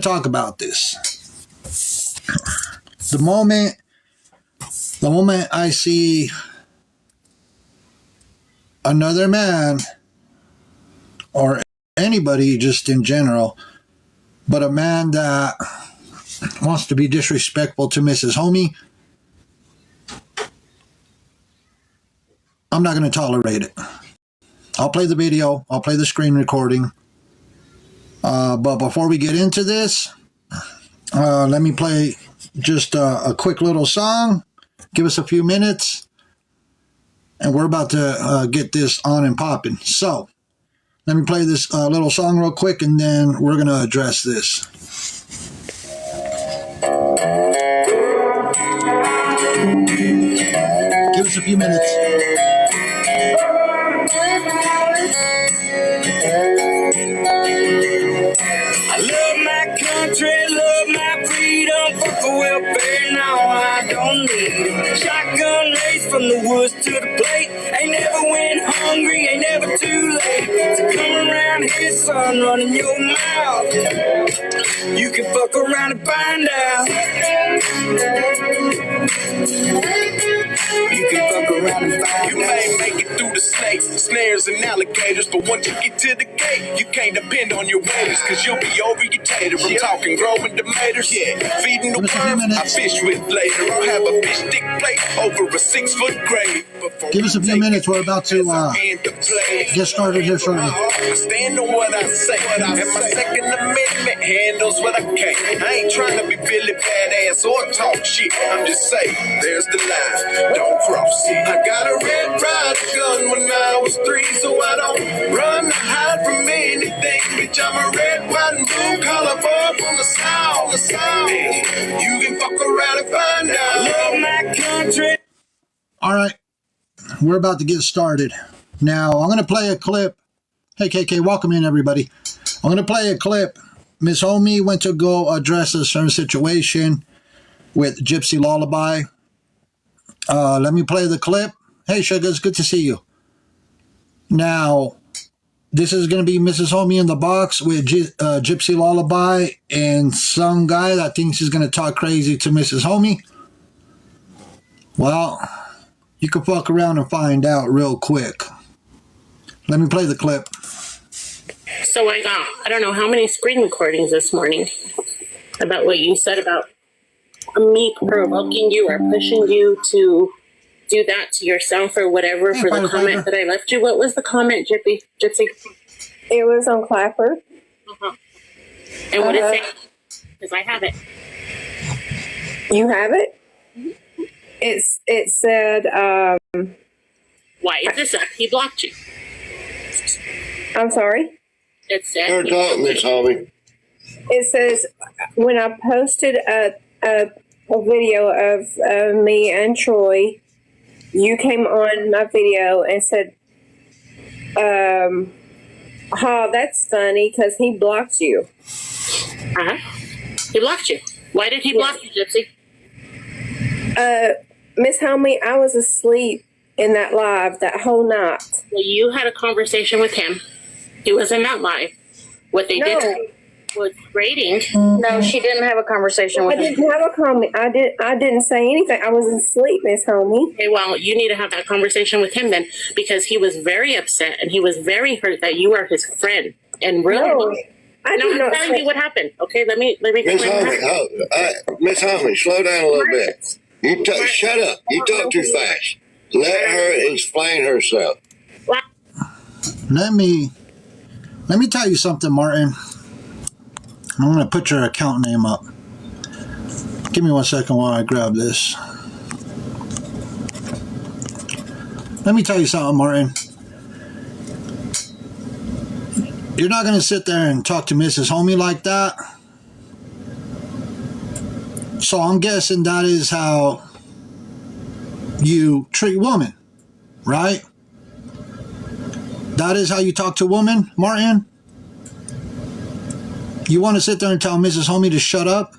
talk about this. The moment I see another man, or anybody just in general, but a man that wants to be disrespectful to Mrs. Homie, I'm not going to tolerate it. I'll play the video. I'll play the screen recording. But before we get into this, let me play just a quick little song. Give us a few minutes. And we're about to get this on and popping. So, let me play this little song real quick, and then we're going to address this. Give us a few minutes. I love my country, love my freedom, fuck the welfare, now I don't need it. Shotgun race from the woods to the plate, ain't never went hungry, ain't never too late. So come around here, son, running your mouth. You can fuck around and find out. You can fuck around and find out. You may make it through the snakes, snares, and alligators, but once you get to the gate, you can't depend on your waiters, cause you'll be overeducated. I'm talking growing tomatoes, feeding the worms I fish with later. I'll have a fish stick plate over a 6-foot grave. Give us a few minutes. We're about to get started here shortly. I stand on what I say, and my Second Amendment handles what I can. I ain't trying to be Billy Badass or talk shit. I'm just saying, there's the line, don't cross it. I got a Red Ryder gun when I was 3, so I don't run or hide from anything. Bitch, I'm a red, white, and blue collar boy from the South. You can fuck around and find out. Love my country. All right, we're about to get started. Now, I'm going to play a clip. Hey, KK, welcome in, everybody. I'm going to play a clip. Miss Homie went to go address a certain situation with Gypsy Lullaby. Let me play the clip. Hey, Sugar, it's good to see you. Now, this is going to be Mrs. Homie in the box with Gypsy Lullaby and some guy that thinks he's going to talk crazy to Mrs. Homie. Well, you can fuck around and find out real quick. Let me play the clip. So I got, I don't know how many screen recordings this morning about what you said about me provoking you or pushing you to do that to yourself or whatever for the comment that I left you. What was the comment, Gypsy? It was on Clapper. And what did it say? Because I have it. You have it? It said, why is this up? He blocked you. I'm sorry? It said... You're talking, Miss Homie. It says, when I posted a video of me and Troy, you came on my video and said, that's funny, because he blocked you. He blocked you. Why did he block you, Gypsy? Miss Homie, I was asleep in that live that whole night. Well, you had a conversation with him. He was in that live. What they did was rating. No, she didn't have a conversation with him. I didn't have a comment. I didn't say anything. I was asleep, Miss Homie. Okay, well, you need to have that conversation with him then, because he was very upset and he was very hurt that you are his friend. And really, no, I'm telling you what happened. Okay, let me Miss Homie, Miss Homie, slow down a little bit. Shut up. You talk too fast. Let her explain herself. Let me tell you something, Martin. I'm going to put your account name up. Give me 1 second while I grab this. Let me tell you something, Martin. You're not going to sit there and talk to Mrs. Homie like that. So I'm guessing that is how you treat women, right? That is how you talk to women, Martin? You want to sit there and tell Mrs. Homie to shut up?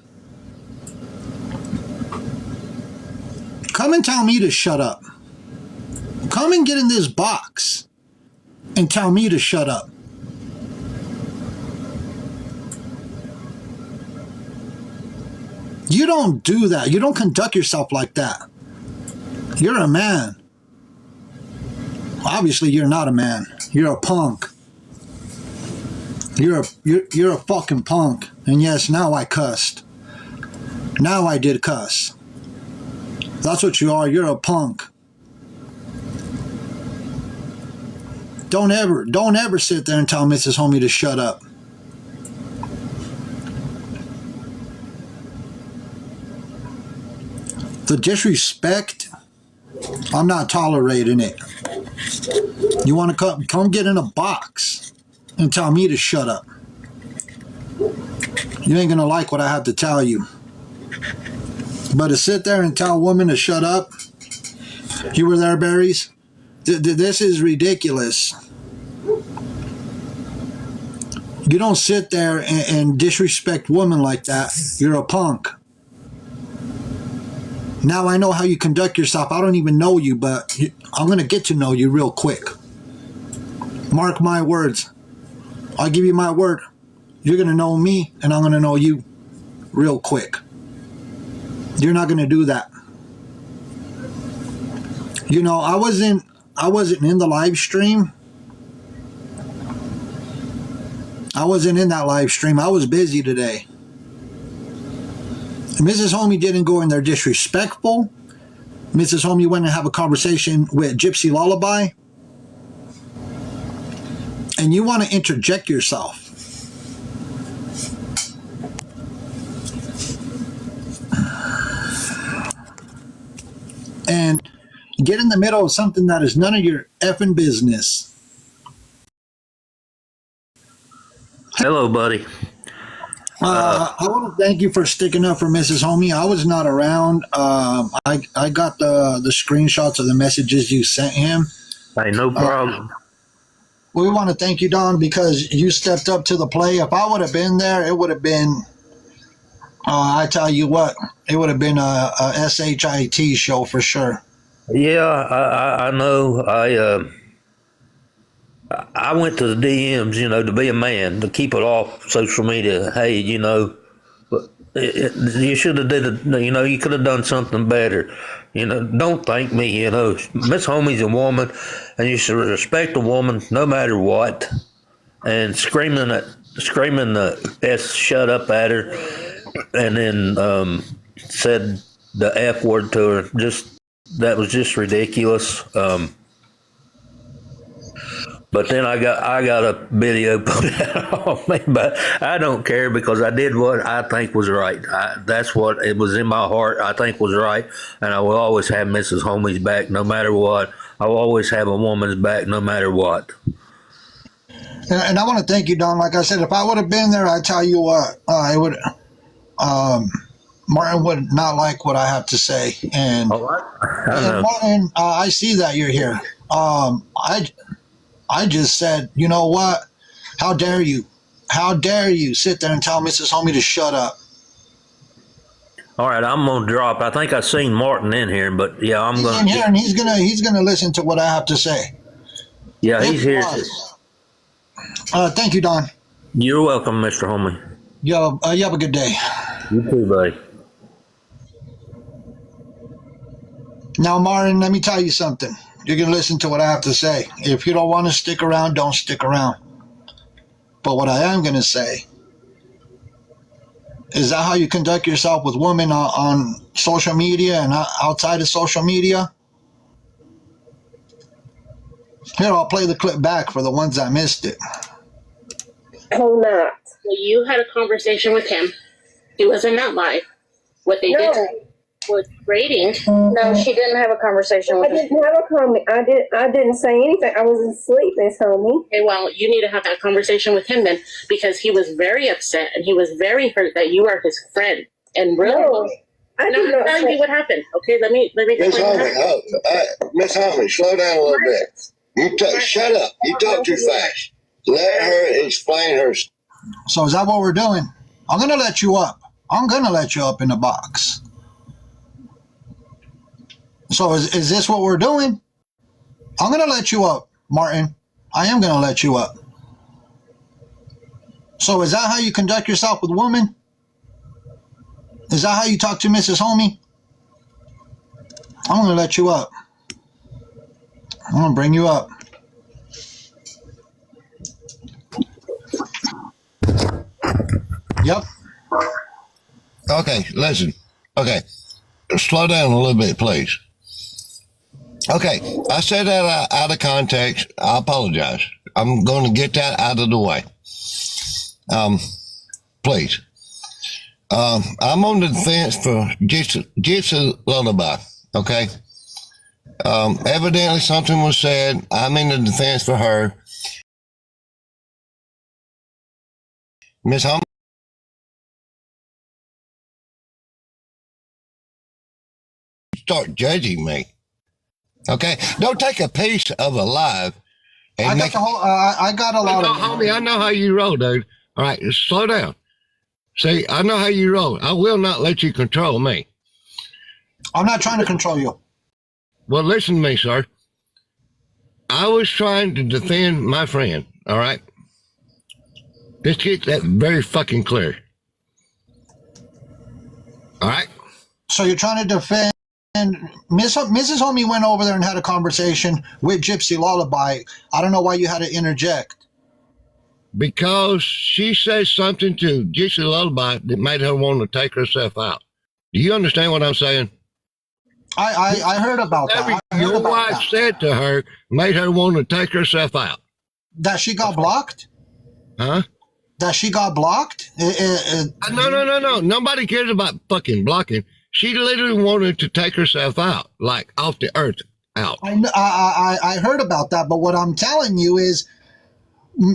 Come and tell me to shut up. Come and get in this box and tell me to shut up. You don't do that. You don't conduct yourself like that. You're a man. Obviously, you're not a man. You're a punk. You're a fucking punk. And yes, now I cussed. Now I did cuss. That's what you are. You're a punk. Don't ever sit there and tell Mrs. Homie to shut up. The disrespect, I'm not tolerating it. You want to come get in a box and tell me to shut up. You ain't gonna like what I have to tell you. But to sit there and tell a woman to shut up, you were there, Berries? This is ridiculous. You don't sit there and disrespect women like that. You're a punk. Now I know how you conduct yourself. I don't even know you, but I'm going to get to know you real quick. Mark my words. I'll give you my word. You're going to know me, and I'm going to know you real quick. You're not going to do that. You know, I wasn't in the live stream. I wasn't in that live stream. I was busy today. Mrs. Homie didn't go in there disrespectful. Mrs. Homie went and have a conversation with Gypsy Lullaby. And you want to interject yourself. And get in the middle of something that is none of your effing business. Hello, buddy. I want to thank you for sticking up for Mrs. Homie. I was not around. I got the screenshots of the messages you sent him. Hey, no problem. We want to thank you, Don, because you stepped up to the play. If I would have been there, it would have been, I tell you what, it would have been a SHIT show for sure. Yeah, I know. I went to the DMs, to be a man, to keep it off social media. Hey, but you should have did it. You could have done something better. Don't thank me. Miss Homie's a woman, and you should respect a woman no matter what. And screaming the S shut up at her, and then said the F word to her. That was just ridiculous. But then I got a video put out on me, but I don't care because I did what I think was right. That's what it was in my heart. I think was right, and I will always have Mrs. Homie's back no matter what. I will always have a woman's back no matter what. And I want to thank you, Don. Like I said, if I would have been there, I tell you what, it would. Martin would not like what I have to say, and, and Martin, I see that you're here. I just said, you know what? How dare you? How dare you sit there and tell Mrs. Homie to shut up? All right, I'm gonna drop. I think I seen Martin in here, but yeah, I'm gonna. He's in here, and he's gonna listen to what I have to say. Yeah, he's here. Thank you, Don. You're welcome, Mr. Homie. You have a good day. You too, buddy. Now, Martin, let me tell you something. You're going to listen to what I have to say. If you don't want to stick around, don't stick around. But what I am going to say, is that how you conduct yourself with women on social media and outside of social media? Here, I'll play the clip back for the ones that missed it. Oh, not. Well, you had a conversation with him. He wasn't that live. What they did was rating. No, she didn't have a conversation I with him. didn't have a comment. I didn't say anything. I was asleep, Miss Homie. Okay, well, you need to have that conversation with him then, because he was very upset and he was very hurt that you are his friend. And really, No, I I'm did not telling say. you what happened. Okay, let me. Miss Homie, Miss Homie, slow down a little bit. Shut up. You talk too fast. Let her explain her. So is that what we're doing? I'm going to let you up. I'm going to let you up in the box. So is this what we're doing? I'm going to let you up, Martin. I am going to let you up. So is that how you conduct yourself with women? Is that how you talk to Mrs. Homie? I'm going to let you up. I'm going to bring you up. Yep. Okay, listen. Okay, slow down a little bit, please. Okay, I said that out of context. I apologize. I'm going to get that out of the way. Please. I'm on the defense for Gypsy Lullaby, okay? Evidently something was said. I'm in the defense for her. Miss Hum, start judging me, okay? Don't take a piece of a live and I got the whole. I got a lot of. Homie, I know how you roll, dude. All right, just slow down. See, I know how you roll. I will not let you control me. I'm not trying to control you. Well, listen to me, sir. I was trying to defend my friend, all right? Just get that very fucking clear. All right? So you're trying to defend. Mrs. Homie went over there and had a conversation with Gypsy Lullaby. I don't know why you had to interject. Because she said something to Gypsy Lullaby that made her want to take herself out. Do you understand what I'm saying? I heard about that. Your wife said to her, made her want to take herself out. That she got blocked? Huh? That she got blocked? No. Nobody cares about fucking blocking. She literally wanted to take herself out, like off the earth out. I heard about that, but what I'm telling you is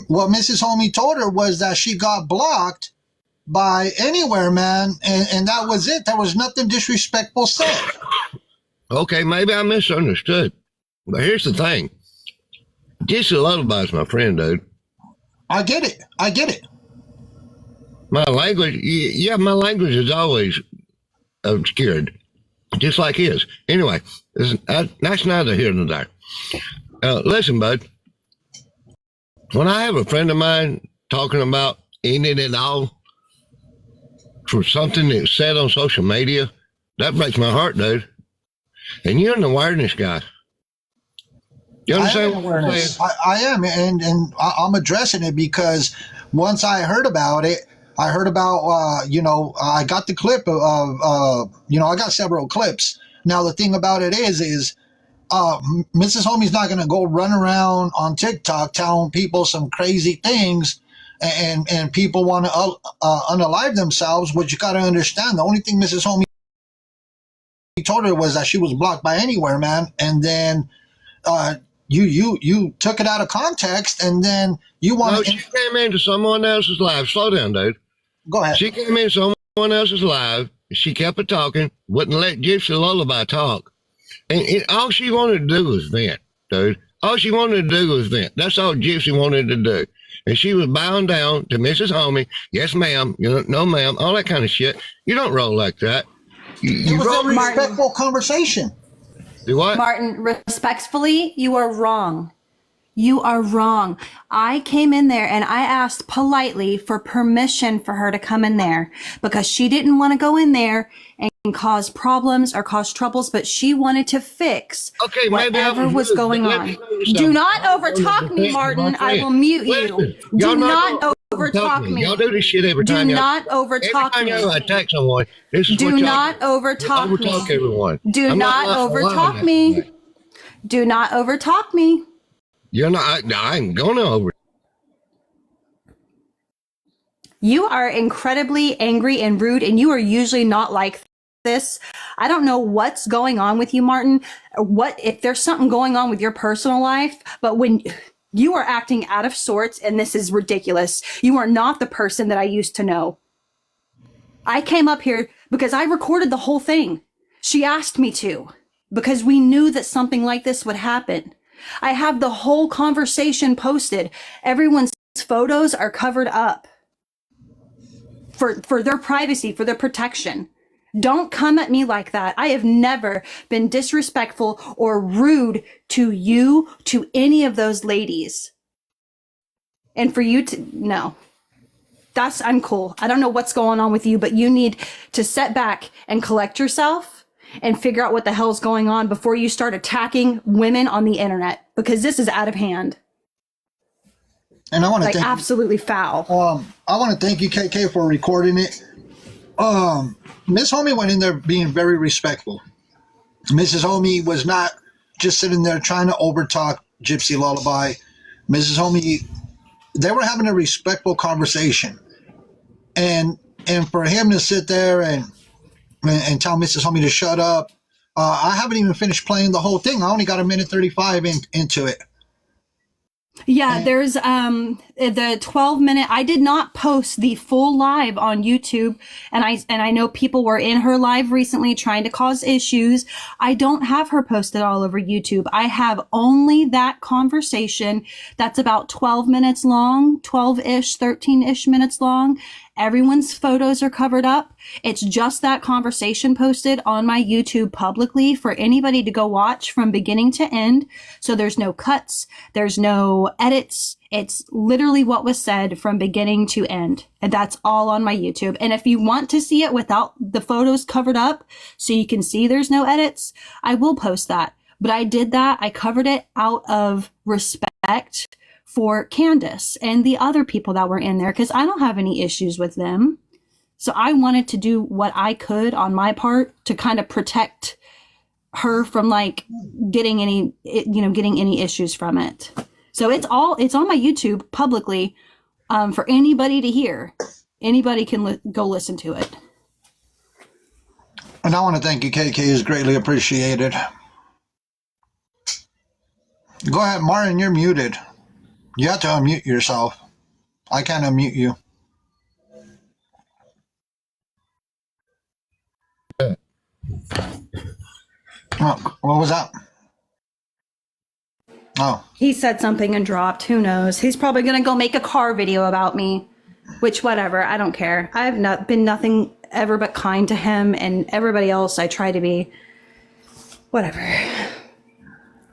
what Mrs. Homie told her was that she got blocked by Anywhere Man, and that was it. There was nothing disrespectful said. Okay, maybe I misunderstood. But here's the thing. Gypsy Lullaby's my friend, dude. I get it. My language, my language is always obscured, just like his. Anyway, that's neither here nor there. Listen, bud. When I have a friend of mine talking about ending it all for something that's said on social media, that breaks my heart, dude. And you're an awareness guy. You understand what I'm saying? I am, and I'm addressing it because once I heard about it, I heard about, I got the clip of, I got several clips. Now, the thing about it is Mrs. Homie's not going to go run around on TikTok telling people some crazy things and people want to unalive themselves. What you got to understand, the only thing Mrs. Homie told her was that she was blocked by Anywhere Man, and then you took it out of context, and then you want. No, she came into someone else's live. Slow down, dude. Go ahead. She came in someone else's live. She kept it talking. Wouldn't let Gypsy Lullaby talk, and all she wanted to do was vent, dude. All she wanted to do was vent. That's all Gypsy wanted to do. And she was bowing down to Mrs. Homie. Yes, ma'am. No, ma'am. All that kind of shit. You don't roll like that. It was a respectful conversation. Do what? Martin, respectfully, you are wrong. You are wrong. I came in there and I asked politely for permission for her to come in there because she didn't want to go in there and cause problems or cause troubles, but she wanted to fix whatever was going on. Do not overtalk me, Martin. I will mute you. Do not overtalk me. Y'all do this shit every time. Do not overtalk me. Every time I attack someone, this is do not overtalk me. Overtalk everyone. Do not overtalk me. Do not overtalk me. You're not. I ain't gonna over. You are incredibly angry and rude, and you are usually not like this. I don't know what's going on with you, Martin. What if there's something going on with your personal life? But when you are acting out of sorts, and this is ridiculous, you are not the person that I used to know. I came up here because I recorded the whole thing. She asked me to because we knew that something like this would happen. I have the whole conversation posted. Everyone's photos are covered up for their privacy, for their protection. Don't come at me like that. I have never been disrespectful or rude to you, to any of those ladies. And for you to, no. that's uncool. I don't know what's going on with you, but you need to set back and collect yourself and figure out what the hell's going on before you start attacking women on the internet, because this is out of hand. And I want to Like thank absolutely foul. I want to thank you, KK, for recording it. Miss Homie went in there being very respectful. Mrs. Homie was not just sitting there trying to overtalk Gypsy Lullaby. Mrs. Homie, they were having a respectful conversation. And for him to sit there and tell Mrs. Homie to shut up, I haven't even finished playing the whole thing. I only got a minute 35 into it. Yeah, there's the 12-minute. I did not post the full live on YouTube, and I know people were in her live recently trying to cause issues. I don't have her posted all over YouTube. I have only that conversation that's about 12 minutes long, 12-ish, 13-ish minutes long. Everyone's photos are covered up. It's just that conversation posted on my YouTube publicly for anybody to go watch from beginning to end. So there's no cuts. There's no edits. It's literally what was said from beginning to end. And that's all on my YouTube. And if you want to see it without the photos covered up so you can see there's no edits, I will post that. But I did that. I covered it out of respect for Candace and the other people that were in there, because I don't have any issues with them. So I wanted to do what I could on my part to kind of protect her from like getting any issues from it. So it's on my YouTube publicly for anybody to hear. Anybody can go listen to it. And I want to thank you, KK. Is greatly appreciated. Go ahead, Martin. You're muted. You have to unmute yourself. I can't unmute you. Oh, what was that? Oh. He said something and dropped. Who knows? He's probably going to go make a car video about me, which whatever. I don't care. I have not been nothing ever but kind to him, and everybody else I try to be. Whatever.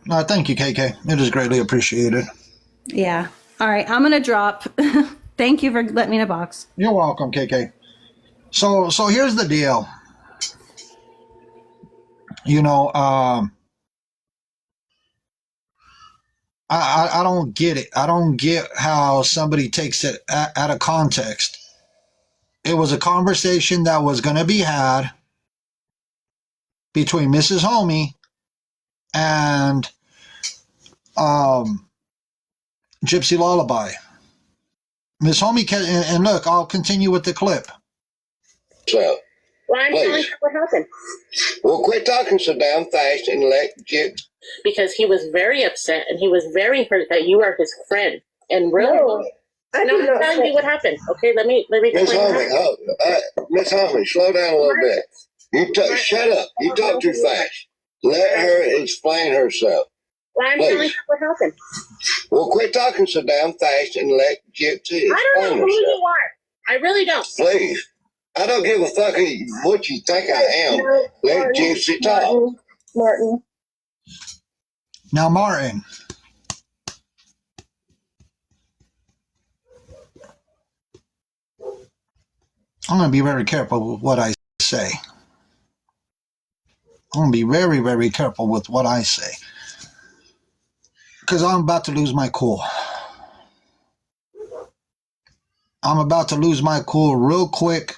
No, thank you, KK. It is greatly appreciated. Yeah. All right, I'm gonna drop. Thank you for letting me in a box. You're welcome, KK. So here's the deal. You know, I don't get it. I don't get how somebody takes it out of context. It was a conversation that was going to be had between Mrs. Homie and Gypsy Lullaby. Miss Homie, and look, I'll continue with the clip. So, well, I'm telling you what happened. Well, quit talking so damn fast and let Gypsy. Because he was very upset and he was very hurt that you are his friend. And really, no, I'm telling you what happened. Okay, let me Miss Homie, Miss Homie, slow down a little bit. Shut up. You talk too fast. Let her explain herself. Well, I'm telling you what happened. Well, quit talking so damn fast and let Gypsy explain herself. I don't know who you are. I really don't. Please. I don't give a fuck what you think I am. Let Gypsy talk. Martin. Now, Martin. I'm going to be very careful with what I say. I'm going to be very, very careful with what I say. Because I'm about to lose my cool. I'm about to lose my cool real quick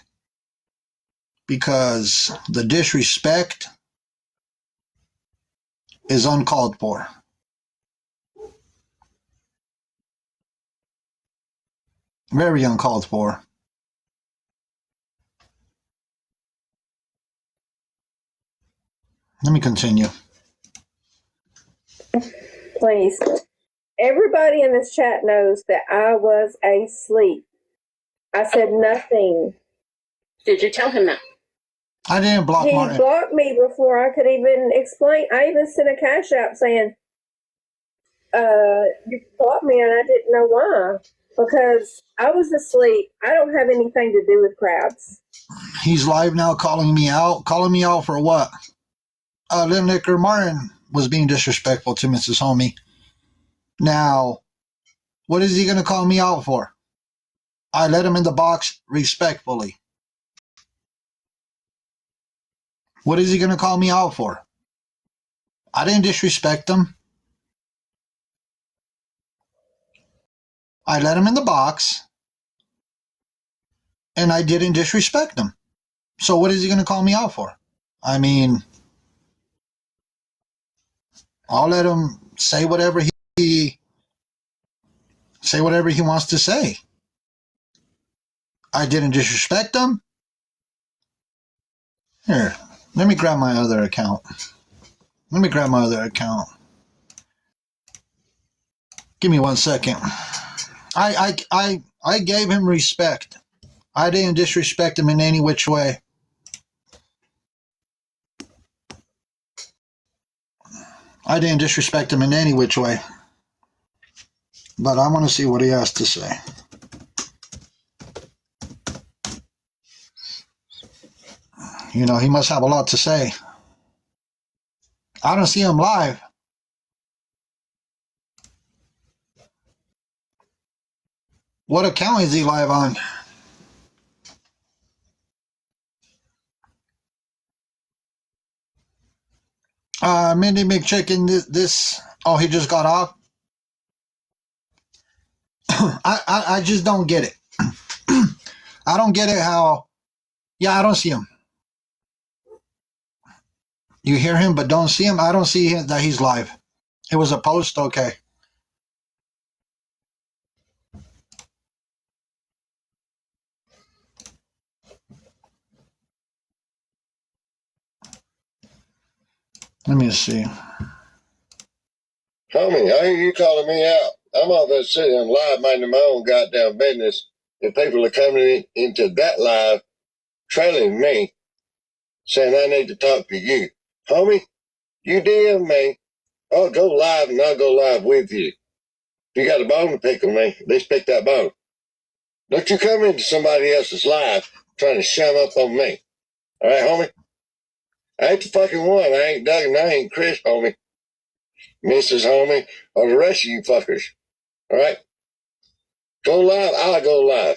because the disrespect is uncalled for. Very uncalled for. Let me continue. Please. Everybody in this chat knows that I was asleep. I said nothing. Did you tell him that? I didn't block Martin. He blocked me before I could even explain. I even sent a cash out saying, you blocked me and I didn't know why. Because I was asleep. I don't have anything to do with crabs. He's live now calling me out. Calling me out for what? Little Nicker Martin was being disrespectful to Mrs. Homie. Now, what is he going to call me out for? I let him in the box respectfully. What is he going to call me out for? I didn't disrespect him. I let him in the box, and I didn't disrespect him. So what is he going to call me out for? I mean, I'll let him say whatever he wants to say. I didn't disrespect him. Here, let me grab my other account. Give me 1 second. I gave him respect. I didn't disrespect him in any which way. I didn't disrespect him in any which way. But I want to see what he has to say. You know, he must have a lot to say. I don't see him live. What account is he live on? Mindy McChicken, this. Oh, he just got off? I just don't get it. I don't get it how. Yeah, I don't see him. You hear him but don't see him? I don't see him, that he's live. It was a post? Okay. Let me see. Homie, I hear you calling me out. I'm off that city. I'm live minding my own goddamn business. If people are coming into that live, trailing me, saying I need to talk to you. Homie, you DM me. I'll go live and I'll go live with you. If you got a bone to pick with me, at least pick that bone. Don't you come into somebody else's live trying to shum up on me. All right, homie? I ain't the fucking one. I ain't Doug and I ain't Chris, homie. Mrs. Homie, or the rest of you fuckers. All right? Go live, I'll go live.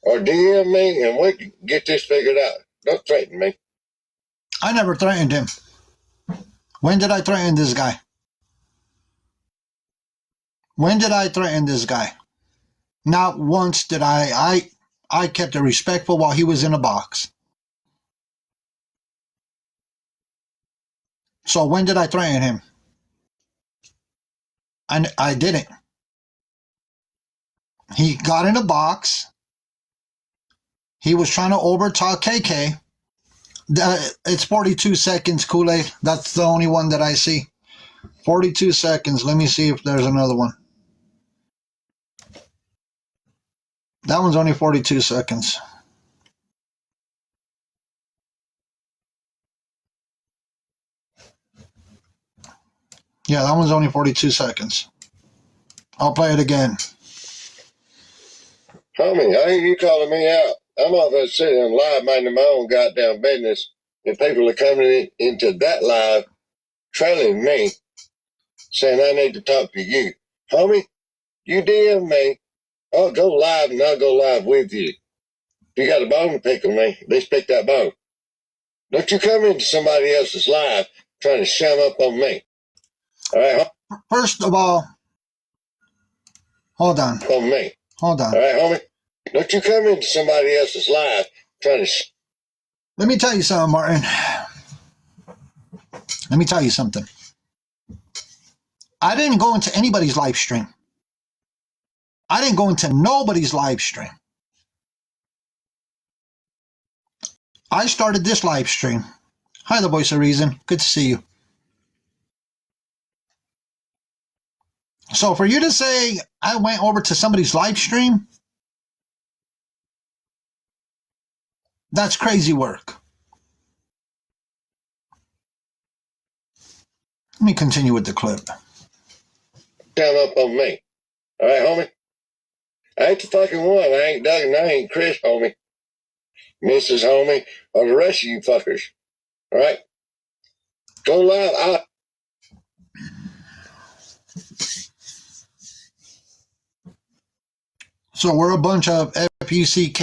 Or DM me and we can get this figured out. Don't threaten me. I never threatened him. When did I threaten this guy? When did I threaten this guy? Not once did I kept it respectful while he was in a box. So when did I threaten him? I didn't. He got in a box. He was trying to overtalk KK. It's 42 seconds, Kool-Aid. That's the only one that I see. 42 seconds. Let me see if there's another one. That one's only 42 seconds. Yeah, that one's only 42 seconds. I'll play it again. Homie, I hear you calling me out. I'm off that city. I'm live minding my own goddamn business. If people are coming into that live, trailing me, saying I need to talk to you. Homie, you DM me. I'll go live and I'll go live with you. If you got a bone to pick with me, at least pick that bone. Don't you come into somebody else's live trying to shum up on me. All right? First of all, hold on. On me. Hold on. All right, homie? Don't you come into somebody else's live trying to... Let me tell you something, Martin. Let me tell you something. I didn't go into anybody's live stream. I didn't go into nobody's live stream. I started this live stream. Hi, the voice of reason. Good to see you. So for you to say I went over to somebody's live stream, that's crazy work. Let me continue with the clip. Shum up on me. All right, homie? I ain't the fucking one. I ain't Doug and I ain't Chris, homie. Mrs. Homie, or the rest of you fuckers. All right? Go live. So we're a bunch of FUCKERSs.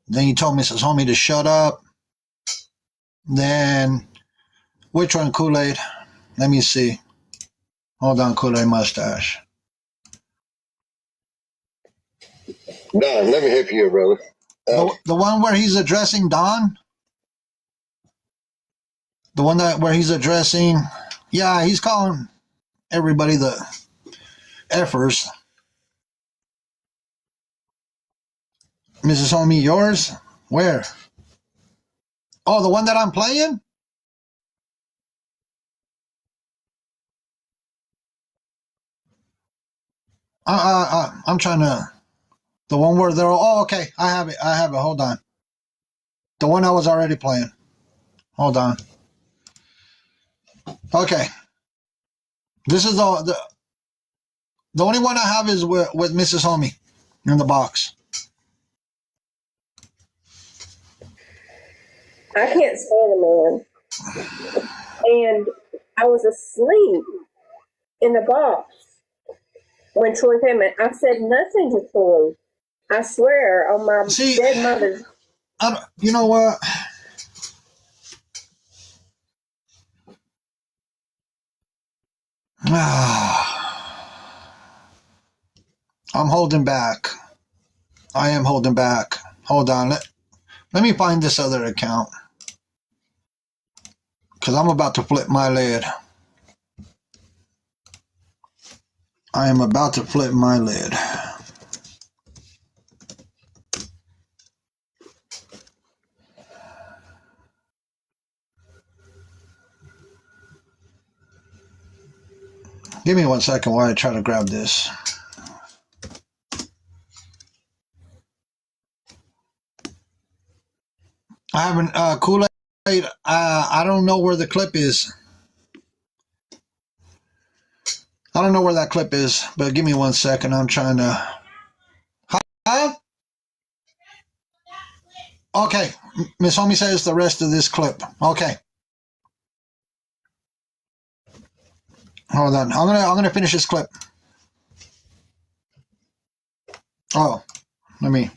Then you told Mrs. Homie to shut up. Then, which one, Kool-Aid? Let me see. Hold on, Kool-Aid mustache. Don, let me help you, brother. The one where he's addressing Don? The one where he's addressing... Yeah, he's calling everybody the F'ers. Mrs. Homie, yours? Where? Oh, the one that I'm playing? I'm trying to... The one where they're... Oh, okay. I have it. Hold on. The one I was already playing. Hold on. Okay. This is the only one I have is with Mrs. Homie in the box. I can't stand a man. And I was asleep in the box when Troy came in. I said nothing to Troy. I swear on my dead mother. You know what? I'm holding back. I am holding back. Hold on. Let me find this other account. Because I'm about to flip my lid. I am about to flip my lid. Give me 1 second while I try to grab this. I haven't, Kool-Aid, I don't know where the clip is. I don't know where that clip is, but give me 1 second. I'm trying to... Huh? Okay. Miss Homie says the rest of this clip. Okay. Hold on. I'm gonna finish this clip. Oh, let me...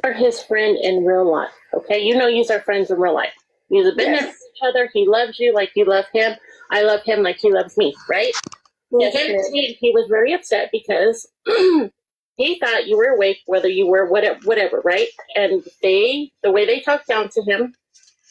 Are his friend in real life, okay? You know you are friends in real life. You've been there for each other. He loves you like you love him. I love him like he loves me, right? Yes, he was very upset because he thought you were awake, whether you were whatever, right? And the way they talked down to him,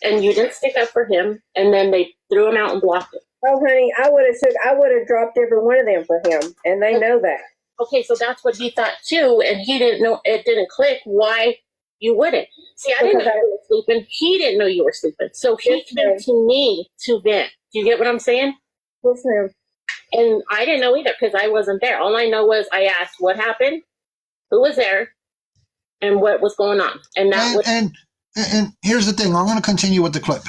and you didn't stick up for him, and then they threw him out and blocked him. Oh, honey, I would have dropped every one of them for him, and they know that. Okay, so that's what he thought too, and he didn't know, it didn't click why you wouldn't. See, I didn't know you were sleeping. He didn't know you were sleeping. So he came to me to vent. Do you get what I'm saying? Yes, ma'am. And I didn't know either because I wasn't there. All I know was I asked what happened, who was there, and what was going on. And and here's the thing. I'm going to continue with the clip.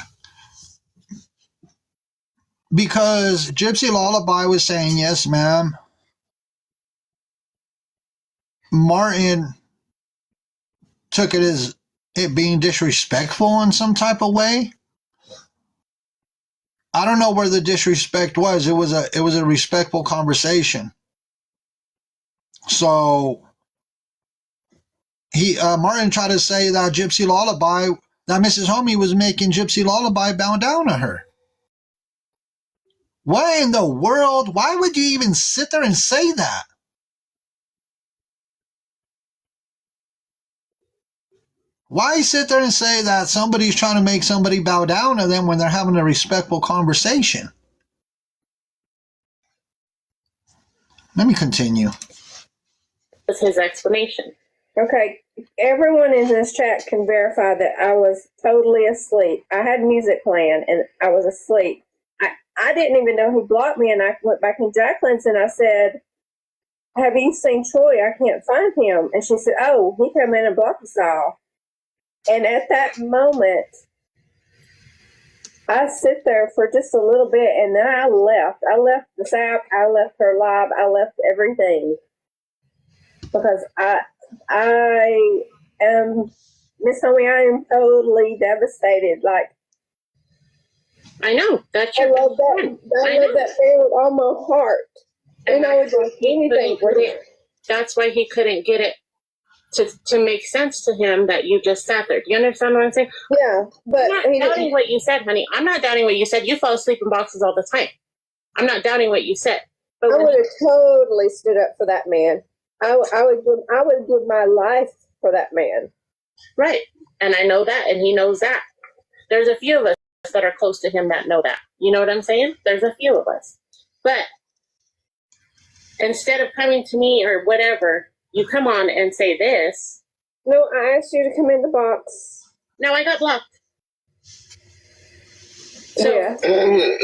Because Gypsy Lullaby was saying, yes, ma'am. Martin took it as it being disrespectful in some type of way. I don't know where the disrespect was. It was a respectful conversation. So Martin tried to say that Gypsy Lullaby, that Mrs. Homie was making Gypsy Lullaby bow down to her. Why in the world? Why would you even sit there and say that? Why sit there and say that somebody's trying to make somebody bow down to them when they're having a respectful conversation? Let me continue. That's his explanation. Okay, everyone in this chat can verify that I was totally asleep. I had music playing and I was asleep. I didn't even know he blocked me, and I went back in Jacqueline's and I said, have you seen Troy? I can't find him. And she said, oh, he came in and blocked us all. And at that moment, I sit there for just a little bit, and then I left. I left this app. I left her live. I left everything because I am, Miss Homie, I am totally devastated. Like, I know. That's I your love that. I love that man with all my heart. And I would do anything for him. That's why he couldn't get it to make sense to him that you just sat there. Do you understand what I'm saying? Yeah, but I'm not doubting what you said, honey. I'm not doubting what you said. You fall asleep in boxes all the time. I'm not doubting what you said. But I would have totally stood up for that man. I would give my life for that man. Right. And I know that, and he knows that. There's a few of us that are close to him that know that. You know what I'm saying? There's a few of us. But instead of coming to me or whatever, you come on and say this. No, I asked you to come in the box. No, I got blocked. So, yeah.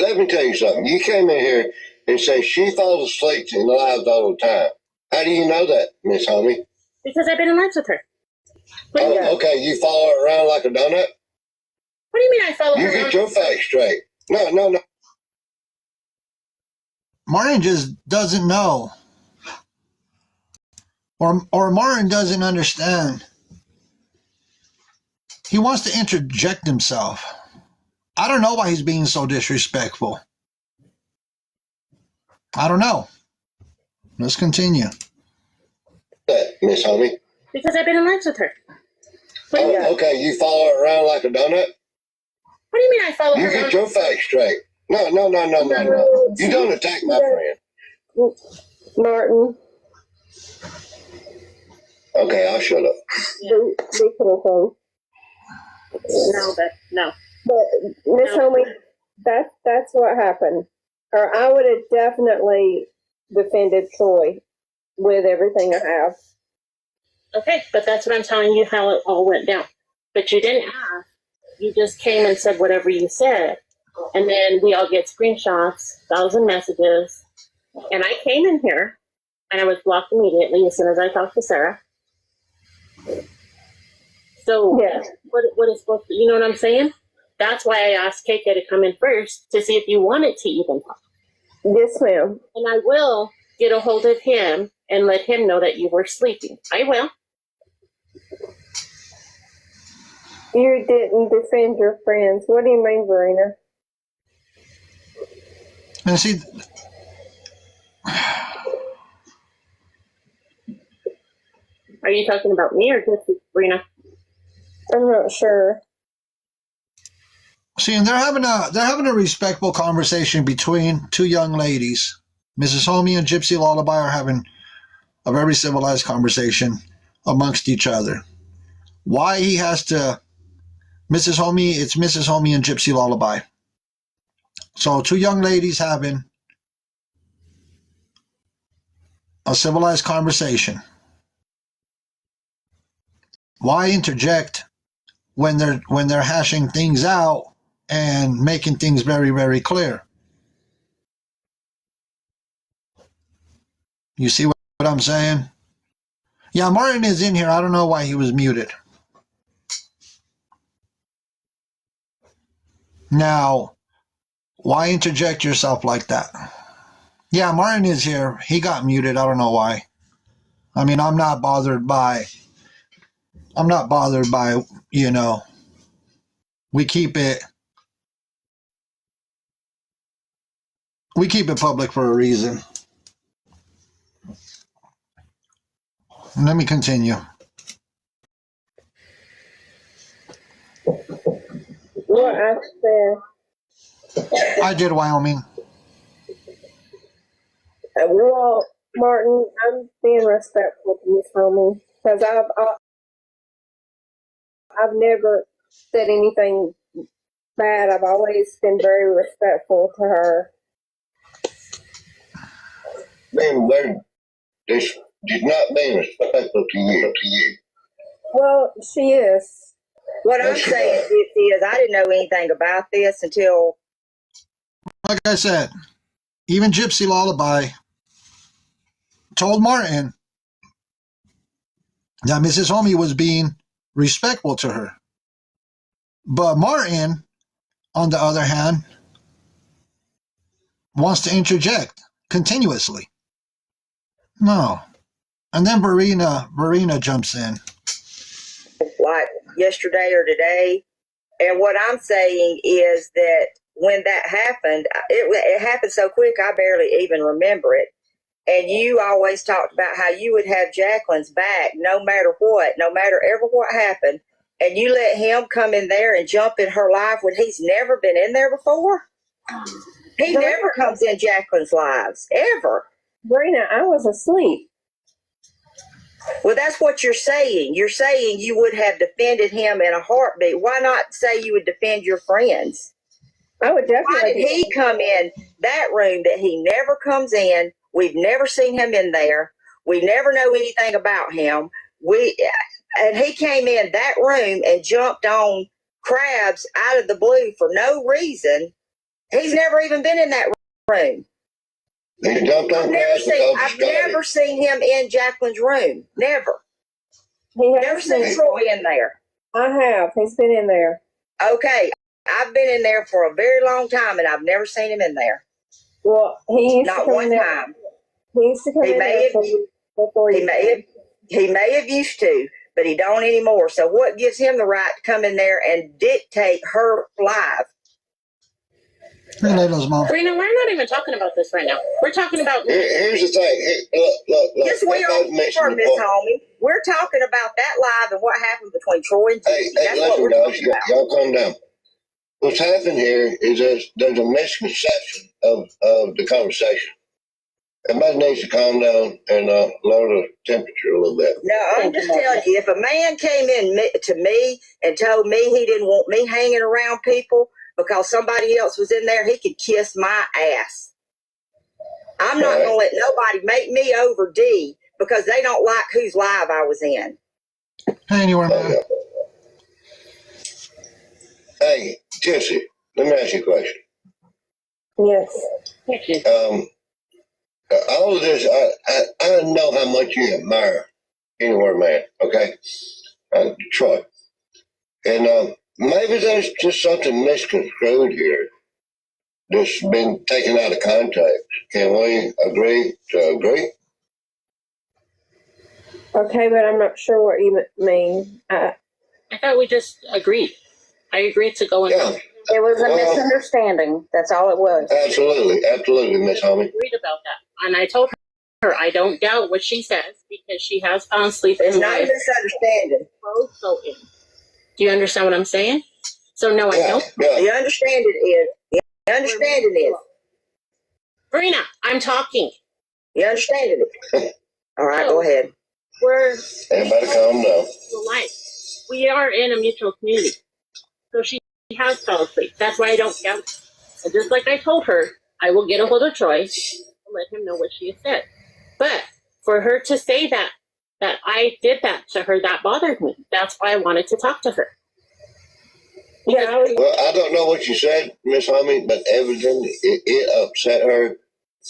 Let me tell you something. You came in here and say she falls asleep in lives all the time. How do you know that, Miss Homie? Because I've been in lives with her. Okay, you follow her around like a donut? What do you mean I follow her You around? get your facts straight. No. Martin just doesn't know. Or Martin doesn't understand. He wants to interject himself. I don't know why he's being so disrespectful. I don't know. Let's continue. That, Miss Homie? Because I've been in lives with her. Okay, you follow her around like a donut? What do you mean I follow her You around? get your facts straight. No. You don't attack my friend. Martin. Okay, I'll shut up. No. But But Miss Homie, that's what happened. Or I would have definitely defended Troy with everything I have. okay, but that's what I'm telling you how it all went down. But you didn't ask. You just came and said whatever you said. And then we all get screenshots, 1,000 messages. And I came in here and I was blocked immediately as soon as I talked to Sarah. So Yeah. what is supposed to, you know what I'm saying? That's why I asked KK to come in first to see if you wanted to even talk. Yes, ma'am. And I will get a hold of him and let him know that you were sleeping. I will. You didn't defend your friends. What do you mean, Verena? And see, Are you talking about me or just Sabrina? I'm not sure. and they're having a respectful conversation between two young ladies. Mrs. Homie and Gypsy Lullaby are having a very civilized conversation amongst each other. Why he has to, it's Mrs. Homie and Gypsy Lullaby. So two young ladies having a civilized conversation. Why interject when they're hashing things out and making things very, very clear? You see what I'm saying? Yeah, Martin is in here. I don't know why he was muted. Now, why interject yourself like that? Yeah, Martin is here. He got muted. I don't know why. I mean, I'm not bothered by, we keep it public for a reason. Let me continue. What I said. I did Wyoming. Well, Martin, I'm being respectful to Miss Homie because I've never said anything bad. I've always been very respectful to her. This did not mean respectful to you. Well, she is. What I'm saying is I didn't know anything about this until, Like I said, even Gypsy Lullaby told Martin that Mrs. Homie was being respectful to her. But Martin, on the other hand, wants to interject continuously. No. And then Verena jumps in. like yesterday or today. And what I'm saying is that when that happened, it happened so quick I barely even remember it. and you always talked about how you would have Jacqueline's back no matter what, no matter ever what happened, and you let him come in there and jump in her life when he's never been in there before? He never comes in Jacqueline's lives, ever. Brina, I was asleep. Well, that's what you're saying. You're saying you would have defended him in a heartbeat. Why not say you would defend your friends? I would definitely. Why did he come in that room that he never comes in? We've never seen him in there. We never know anything about him. And he came in that room and jumped on crabs out of the blue for no reason. He's never even been in that room. He jumped on I've never seen him in Jacqueline's room. Never. Never seen Troy in there. I have. He's been in there. Okay. I've been in there for a very long time, and I've never seen him in there. Well, he used not to come one in time. He used to come in there before he may have used to, but he don't anymore. So what gives him the right to come in there and dictate her life? Brina, we're not even talking about this right now. We're talking about. Here's the thing. Look. Yes, we are, Miss Homie. We're talking about that live and what happened between Troy and Judy. That's what we're talking about. Y'all calm down. What's happened here is there's a misconception of the conversation. Everybody needs to calm down and lower the temperature a little bit. No, I'm just telling you, if a man came in to me and told me he didn't want me hanging around people because somebody else was in there, he could kiss my ass. I'm not going to let nobody make me over D because they don't like whose live I was in. Anywhere, man. Hey, Jesse, let me ask you a question. Yes. All of this, I know how much you admire Anywhere Man, okay? Detroit. And maybe there's just something misconstrued here that's been taken out of context. Can we agree to agree? Okay, but I'm not sure what you mean. I thought we just agreed. I agreed to go and Yeah. It was a misunderstanding. That's all it was. Absolutely, Miss Homie. I agreed about that. And I told her I don't doubt what she says because she has found sleep. It's not a misunderstanding. So do you understand what I'm saying? So no, I don't. Yeah. The understanding is. Brina, I'm talking. The understanding is. All right, go ahead. Everybody calm down. We are in a mutual community. So she has fell asleep. That's why I don't doubt. And just like I told her, I will get a hold of Troy and let him know what she has said. But for her to say that I did that to her, that bothered me. That's why I wanted to talk to her. Well, I don't know what you said, Miss Homie, but evidently it upset her.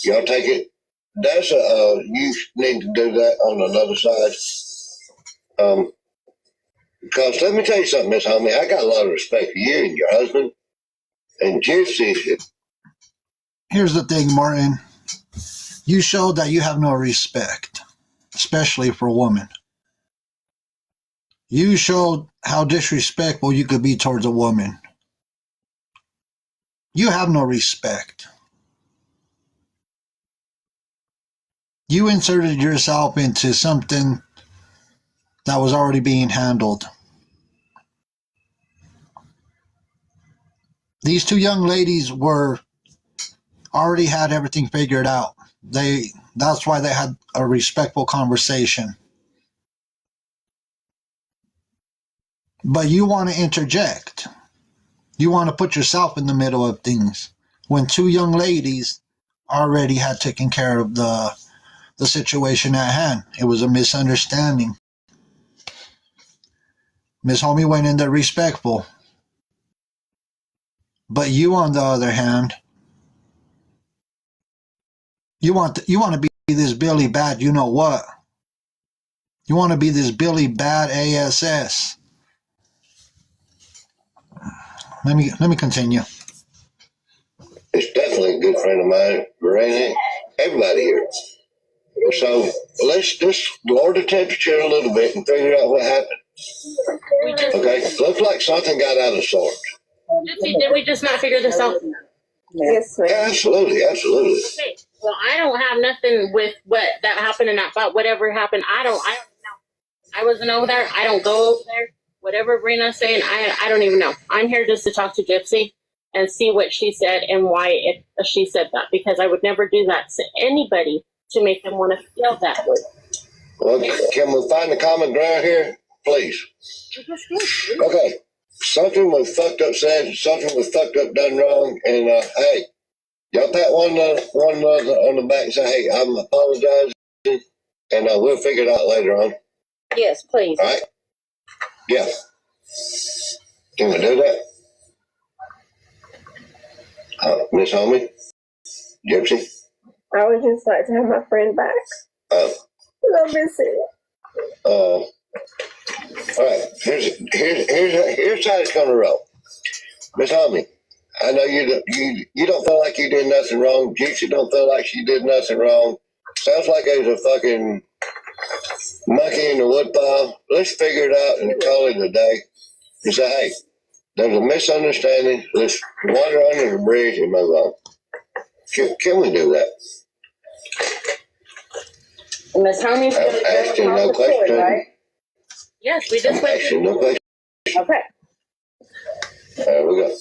Y'all take it. That's you need to do that on another side. Because let me tell you something, Miss Homie, I got a lot of respect for you and your husband and Gypsy. Here's the thing, Martin. You showed that you have no respect, especially for a woman. You showed how disrespectful you could be towards a woman. You have no respect. You inserted yourself into something that was already being handled. These two young ladies already had everything figured out. That's why they had a respectful conversation. But you want to interject. You want to put yourself in the middle of things when two young ladies already had taken care of the situation at hand. It was a misunderstanding. Miss Homie went in there respectful. But you, on the other hand, you want to be this Billy Bad, you know what? You want to be this Billy Bad ASS. Let me continue. It's definitely a good friend of mine, Verena. Everybody here. So let's just lower the temperature a little bit and figure out what happened. Okay, looks like something got out of sorts. Did we just not figure this out? Yes, ma'am. Yeah, absolutely. Okay. Well, I don't have nothing with what that happened in that fight. Whatever happened, I don't know. I wasn't over there. I don't go over there. Whatever Brina's saying, I don't even know. I'm here just to talk to Gypsy and see what she said and why she said that, because I would never do that to anybody to make them want to feel that way. Well, can we find the common ground here, please? Okay. Something was fucked up said, something was fucked up done wrong, and hey, y'all pat one another on the back and say, hey, I'm apologizing, and we'll figure it out later on. Yes, please. All right? Yeah. Can we do that? Miss Homie? Gypsy? I would just like to have my friend back. Uh, I miss it. all right. Here's how it's gonna roll. Miss Homie, I know you don't feel like you did nothing wrong. Gypsy don't feel like she did nothing wrong. Sounds like there's a fucking monkey in the woodpile. Let's figure it out and call it a day. And say, hey, there's a misunderstanding. Let's water under the bridge and move on. Can we do that? Miss Homie's going to Ask you no question. right? Yes, we just went Ask you no question. Okay. There we go.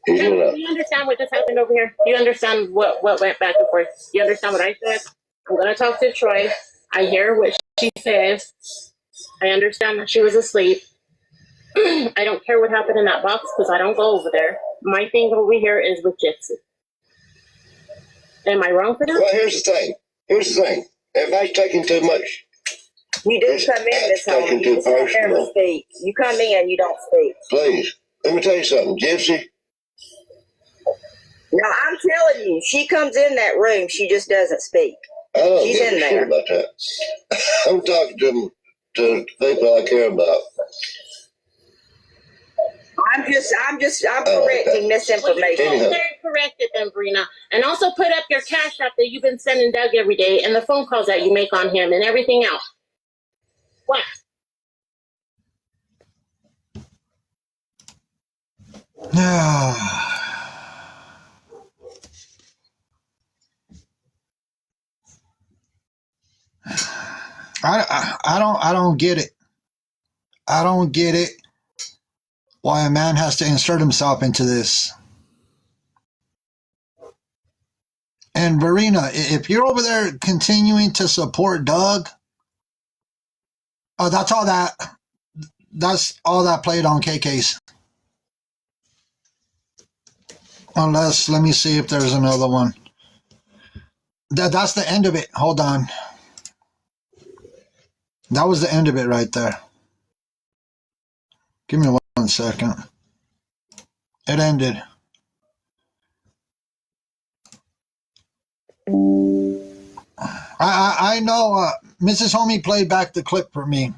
Do you understand what just happened over here? Do you understand what went back and forth? Do you understand what I said? I'm going to talk to Troy. I hear what she says. I understand that she was asleep. I don't care what happened in that box because I don't go over there. My thing over here is with Gypsy. Am I wrong for that? Well, here's the thing. Everybody's taking too much. You do come in, Miss Holmes. You just don't ever speak. You come in, you don't speak. Please, let me tell you something. Gypsy? No, I'm telling you, she comes in that room, she just doesn't speak. I don't She's give in a there. shit about that. I'm talking to people I care about. I'm correcting misinformation. Well, you're very corrected then, Brina. And also put up your cash app that you've been sending Doug every day and the phone calls that you make on him and everything else. What? I don't get it. I don't get it why a man has to insert himself into this. And Verena, if you're over there continuing to support Doug, that's all that played on KK's. Unless, let me see if there's another one. That's the end of it. Hold on. That was the end of it right there. Give me 1 second. It ended. I know Mrs. Homie played back the clip for me.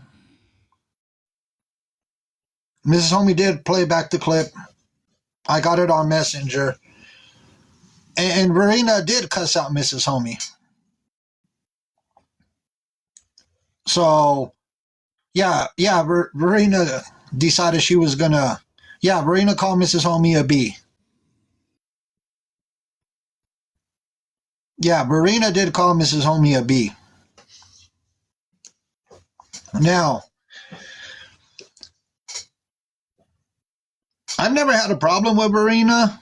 Mrs. Homie did play back the clip. I got it on Messenger. And Verena did cuss out Mrs. Homie. So, yeah, Verena decided she was gonna, Verena called Mrs. Homie a B. Yeah, Verena did call Mrs. Homie a B. Now, I've never had a problem with Verena,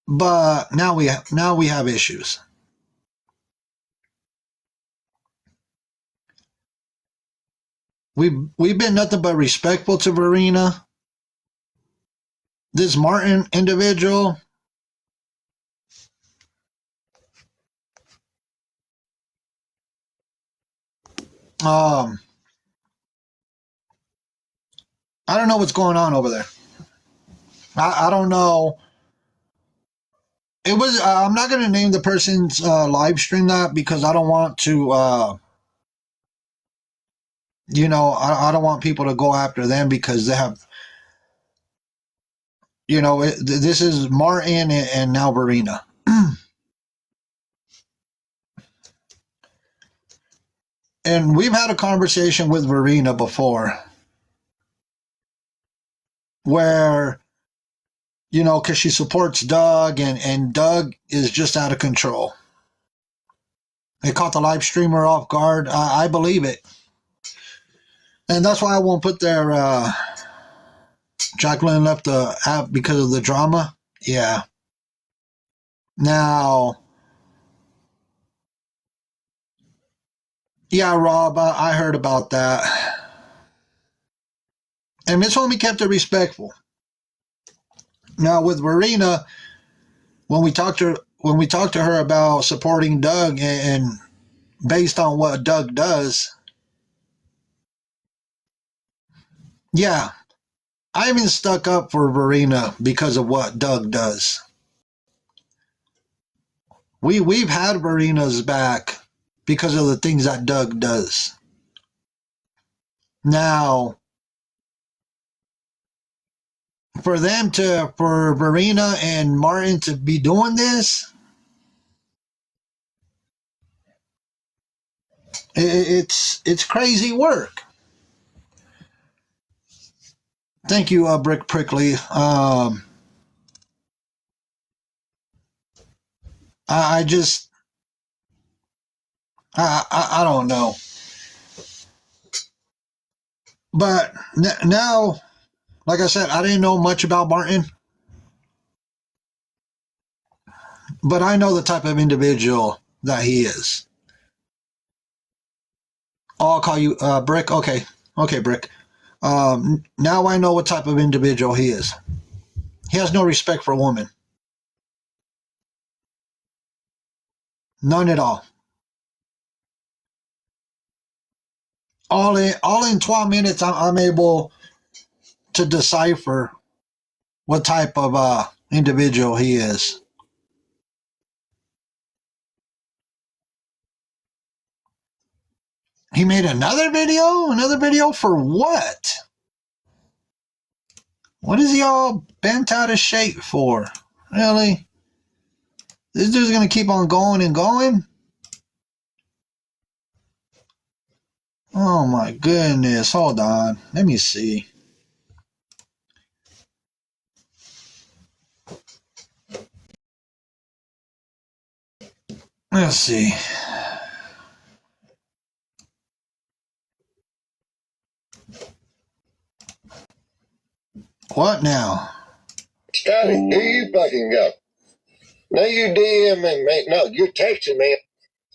but now we have issues. We've been nothing but respectful to Verena. This Martin individual, I don't know what's going on over there. I don't know. It was. I'm not going to name the person's live stream that because I don't want to. I don't want people to go after them because they have. This is Martin and now Verena. And we've had a conversation with Verena before where you know, because she supports Doug, and Doug is just out of control. It caught the live streamer off guard. I believe it. And that's why I won't put their Jacqueline left the app because of the drama. Yeah. Now, yeah, Rob, I heard about that. And Miss Homie kept it respectful. Now with Marina, when we talked to her about supporting Doug and based on what Doug does, yeah, I even stuck up for Verena because of what Doug does. We've had Verena's back because of the things that Doug does. Now, for Verena and Martin to be doing this, it's crazy work. Thank you, Brick Prickly. I just I don't know, but now, like I said, I didn't know much about Martin, but I know the type of individual that he is. Oh, I'll call you Brick. Okay, Brick. Now I know what type of individual he is. He has no respect for women, none at all. All in 12 minutes, I'm able to decipher what type of individual he is. He made another video? Another video for what? What is he all bent out of shape for? Really? This dude's gonna keep on going and going? Oh my goodness. Hold on. Let me see. Let's see. What now? Scotty, here you fucking go. Now you DMing me. No, you're texting me.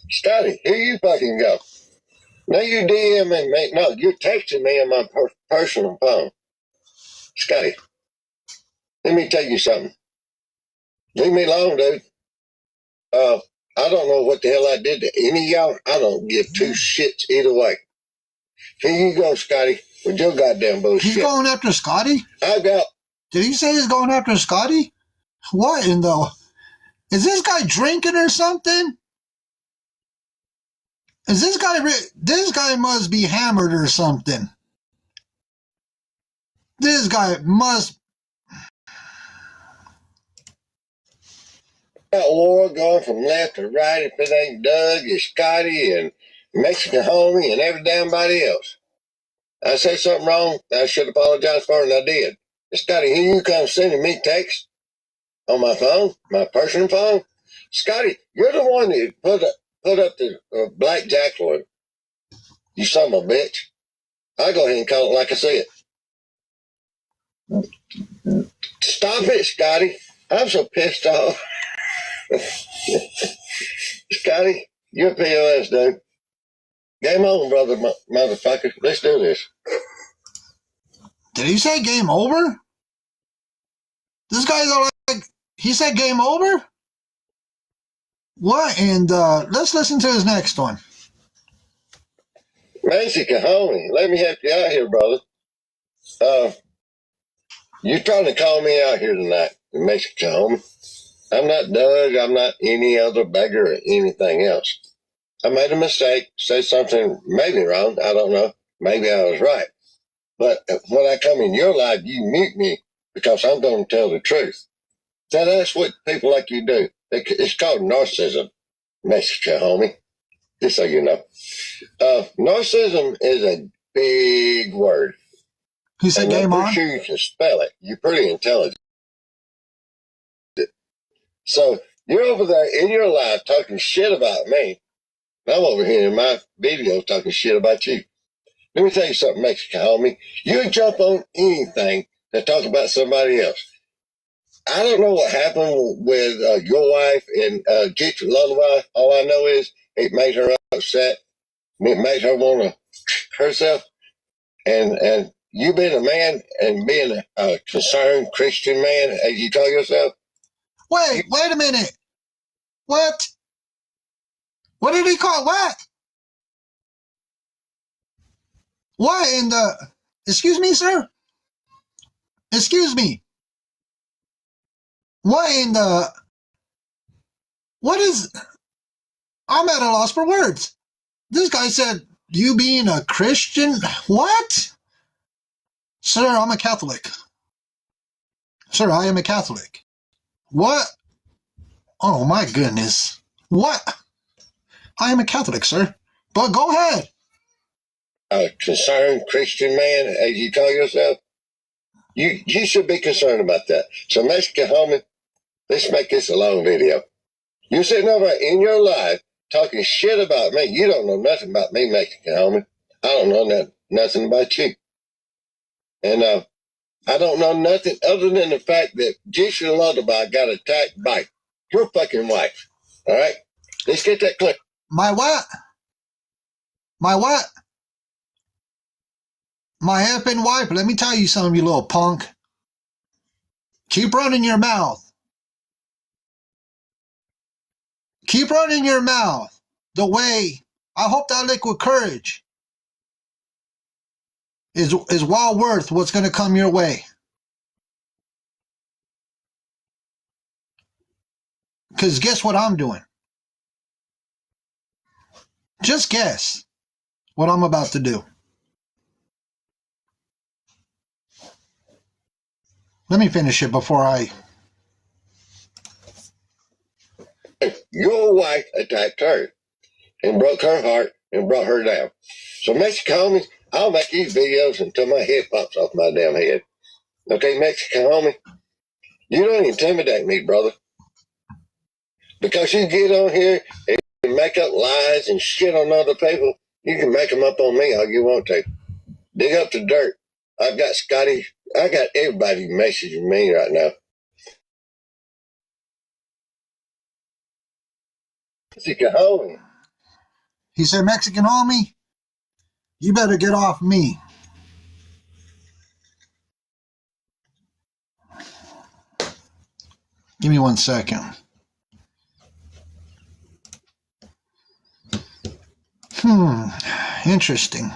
Scotty, here you fucking go. Now you DMing me. No, you're texting me on my personal phone. Scotty, let me tell you something. Leave me alone, dude. I don't know what the hell I did to any of y'all. I don't give two shits either way. Here you go, Scotty, with your goddamn bullshit. He's going after Scotty? Did he say he's going after Scotty? What in the... Is this guy drinking or something? Is this guy... This guy must be hammered or something. This guy must... Got war going from left to right. If it ain't Doug, it's Scotty and Mexican homie and every damn body else. I said something wrong. I should apologize for it, and I did. Scotty, here you come sending me texts on my phone, my personal phone. Scotty, you're the one that put up the black Jacqueline. You son of a bitch. I'll go ahead and call it like I said. Stop it, Scotty. I'm so pissed off. Scotty, you're POS, dude. Game on, brother, motherfucker. Let's do this. Did he say game over? This guy's all like, he said game over? What? And let's listen to his next one. Mexican homie, let me help you out here, brother. You're trying to call me out here tonight, Mexican homie. I'm not Doug. I'm not any other beggar or anything else. I made a mistake, said something maybe wrong. I don't know. Maybe I was right. But when I come in your life, you mute me because I'm going to tell the truth. So that's what people like you do. It's called narcissism, Mexican homie. Just so you know. Narcissism is a big word. He said game on? I'm sure you can spell it. You're pretty intelligent. So you're over there in your life talking shit about me. I'm over here in my video talking shit about you. Let me tell you something, Mexican homie. You jump on anything to talk about somebody else. I don't know what happened with your wife and Get Your Lullaby. All I know is it made her upset. And it made her want to herself. And you being a man and being a concerned Christian man, as you call yourself. Wait a minute. What? What did he call? What? What in the... Excuse me, sir? Excuse me. What in the... What is... I'm at a loss for words. This guy said, you being a Christian? What? Sir, I'm a Catholic. Sir, I am a Catholic. What? Oh, my goodness. What? I am a Catholic, sir. But go ahead. A concerned Christian man, as you call yourself. You should be concerned about that. So, Mexican homie, let's make this a long video. You're sitting over in your life talking shit about me. You don't know nothing about me, Mexican homie. I don't know nothing about you. And I don't know nothing other than the fact that Jesse Lullaby got attacked by your fucking wife. All right? Let's get that clear. My what? My what? My effing wife. Let me tell you something, you little punk. Keep running your mouth. Keep running your mouth the way. I hope that liquid courage is well worth what's going to come your way. Because guess what I'm doing? Just guess what I'm about to do. Let me finish it before I... Your wife attacked her and broke her heart and brought her down. So, Mexican homie, I'll make these videos until my head pops off my damn head. Okay, Mexican homie? You don't intimidate me, brother. Because you get on here and make up lies and shit on other people, you can make them up on me all you want to. Dig up the dirt. I've got Scotty. I got everybody messaging me right now. Mexican homie. He said, Mexican homie, you better get off me. Give me 1 second. Interesting.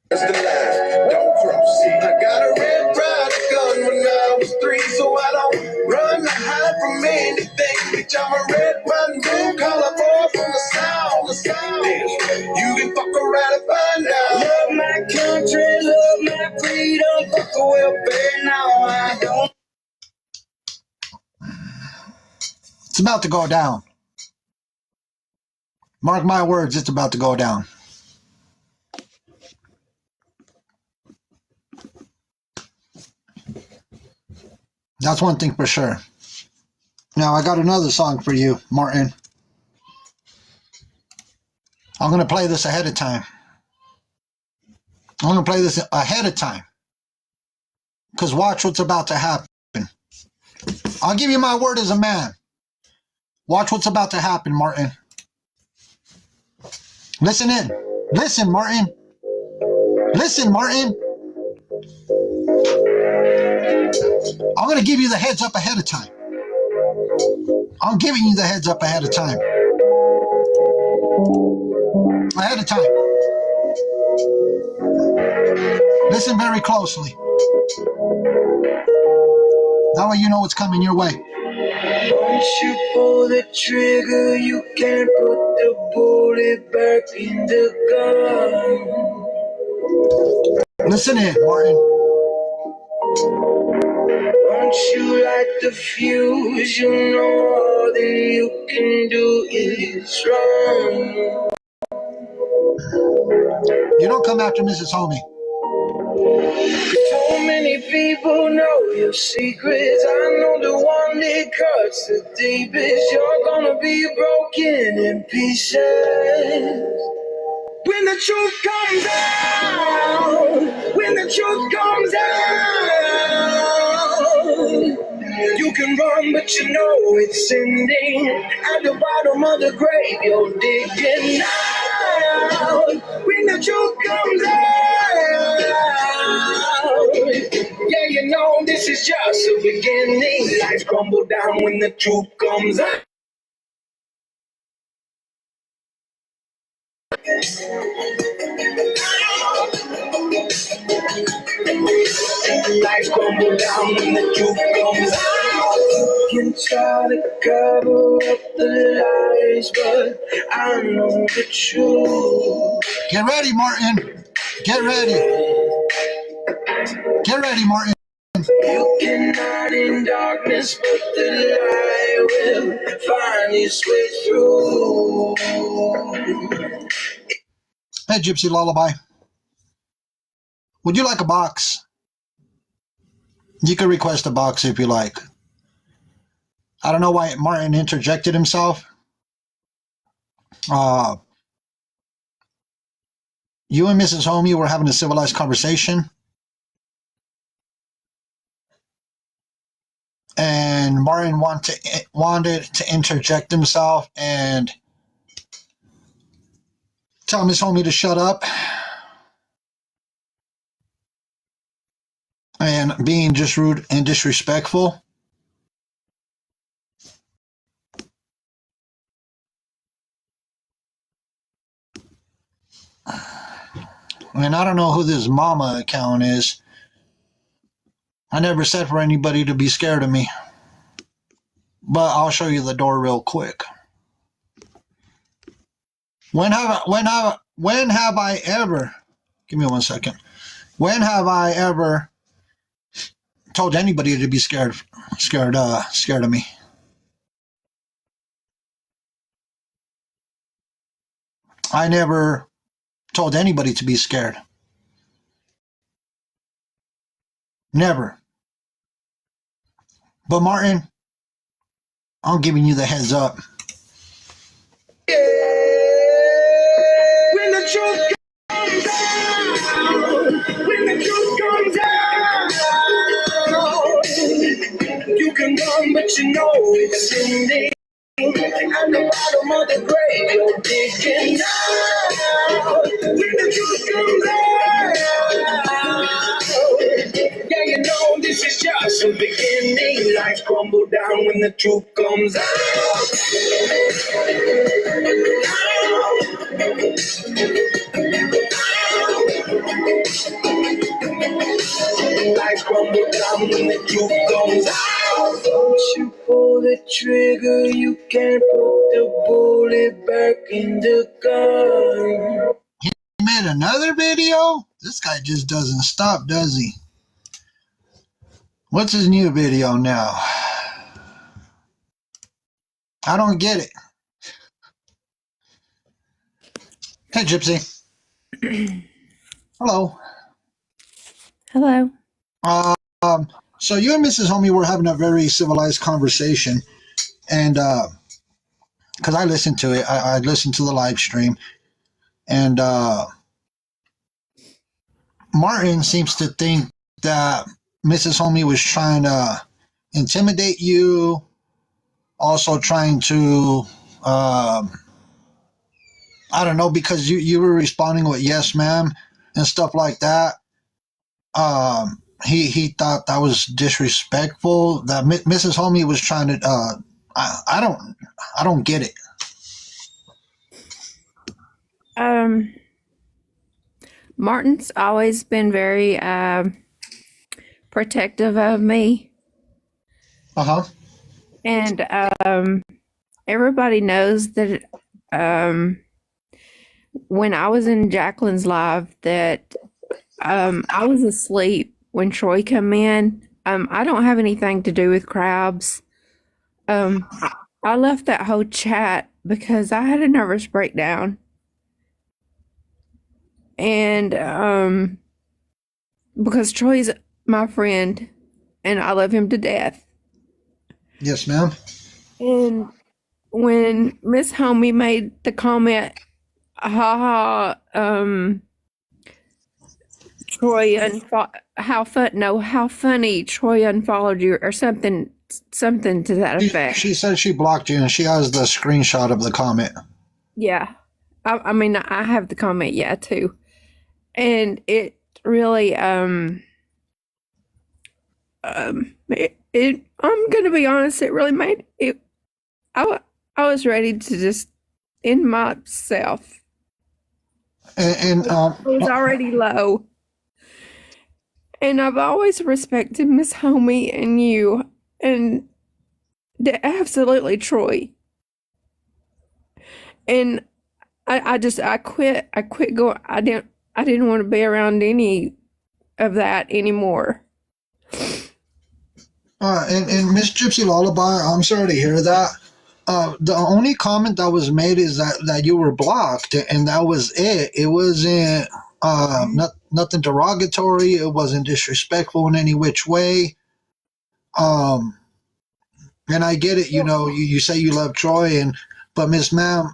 That's the line, don't cross it. I got a red Ryder gun when I was 3, so I don't run or hide from anything. Bitch, I'm a red, white, blue collar boy from the south. You can fuck around and find out. Love my country, love my freedom, fuck a welfare, now I don't. It's about to go down. Mark my words, it's about to go down. That's one thing for sure. Now, I got another song for you, Martin. I'm going to play this ahead of time. I'm going to play this ahead of time. Because watch what's about to happen. I'll give you my word as a man. Watch what's about to happen, Martin. Listen in. Listen, Martin. Listen, Martin. I'm going to give you the heads up ahead of time. I'm giving you the heads up ahead of time. Ahead of time. Listen very closely. That way you know what's coming your way. Once you pull the trigger, you can't put the bullet back in the gun. Listen in, Martin. Once you light the fuse, you know all that you can do is wrong. You don't come after Mrs. Homie. So many people know your secrets. I know the one that cuts the deepest. You're gonna be broken in pieces. When the truth comes out, when the truth comes out, you can run, but you know it's ending. At the bottom of the grave, you're digging out. When the truth comes out, yeah, you know this is just the beginning. Lights crumble down when the truth comes out. Lights crumble down when the truth comes out. You can try to cover up the lies, but I know the truth. Get ready, Martin. Get ready. Get ready, Martin. You cannot in darkness, but the light will find its way through. Hey, Gypsy Lullaby. Would you like a box? You can request a box if you like. I don't know why Martin interjected himself. You and Mrs. Homie were having a civilized conversation. And Martin wanted to interject himself and tell Miss Homie to shut up. And being just rude and disrespectful. And I don't know who this mama account is. I never said for anybody to be scared of me. But I'll show you the door real quick. When have I ever, give me 1 second. When have I ever told anybody to be scared of me? I never told anybody to be scared. Never. But Martin, I'm giving you the heads up. Yeah. When the truth comes out, when the truth comes out, you can run, but you know it's ending. At the bottom of the grave, you're digging out. When the truth comes out, yeah, you know this is just the beginning. Lights crumble down when the truth comes out. Lights crumble down when the truth comes out. Once you pull the trigger, you can't put the bullet back in the gun. He made another video? This guy just doesn't stop, does he? What's his new video now? I don't get it. Hey, Gypsy. Hello. Hello. So you and Mrs. Homie were having a very civilized conversation, and because I listened to it, I listened to the live stream, and Martin seems to think that Mrs. Homie was trying to intimidate you, also trying to, I don't know, because you were responding with yes, ma'am, and stuff like that. He thought that was disrespectful. That Mrs. Homie was trying to. I don't get it. Martin's always been very protective of me, and everybody knows that when I was in Jacqueline's live that I was asleep when Troy come in. I don't have anything to do with crabs. I left that whole chat because I had a nervous breakdown. And because Troy's my friend, and I love him to death. Yes, ma'am. And when Miss Homie made the comment, Troy how funny Troy unfollowed you or something to that effect. She said she blocked you, and she has the screenshot of the comment. Yeah. I mean, I have the comment, yeah, too. And it really, I'm gonna be honest, it really made it, I was ready to just end myself. And I was already low. And I've always respected Miss Homie and you, and absolutely Troy. And I quit going. I didn't want to be around any of that anymore. and Miss Gypsy Lullaby, I'm sorry to hear that. The only comment that was made is that you were blocked, and that was it. It wasn't nothing derogatory. It wasn't disrespectful in any which way. And I get it. You know, you say you love Troy, but Miss Ma'am,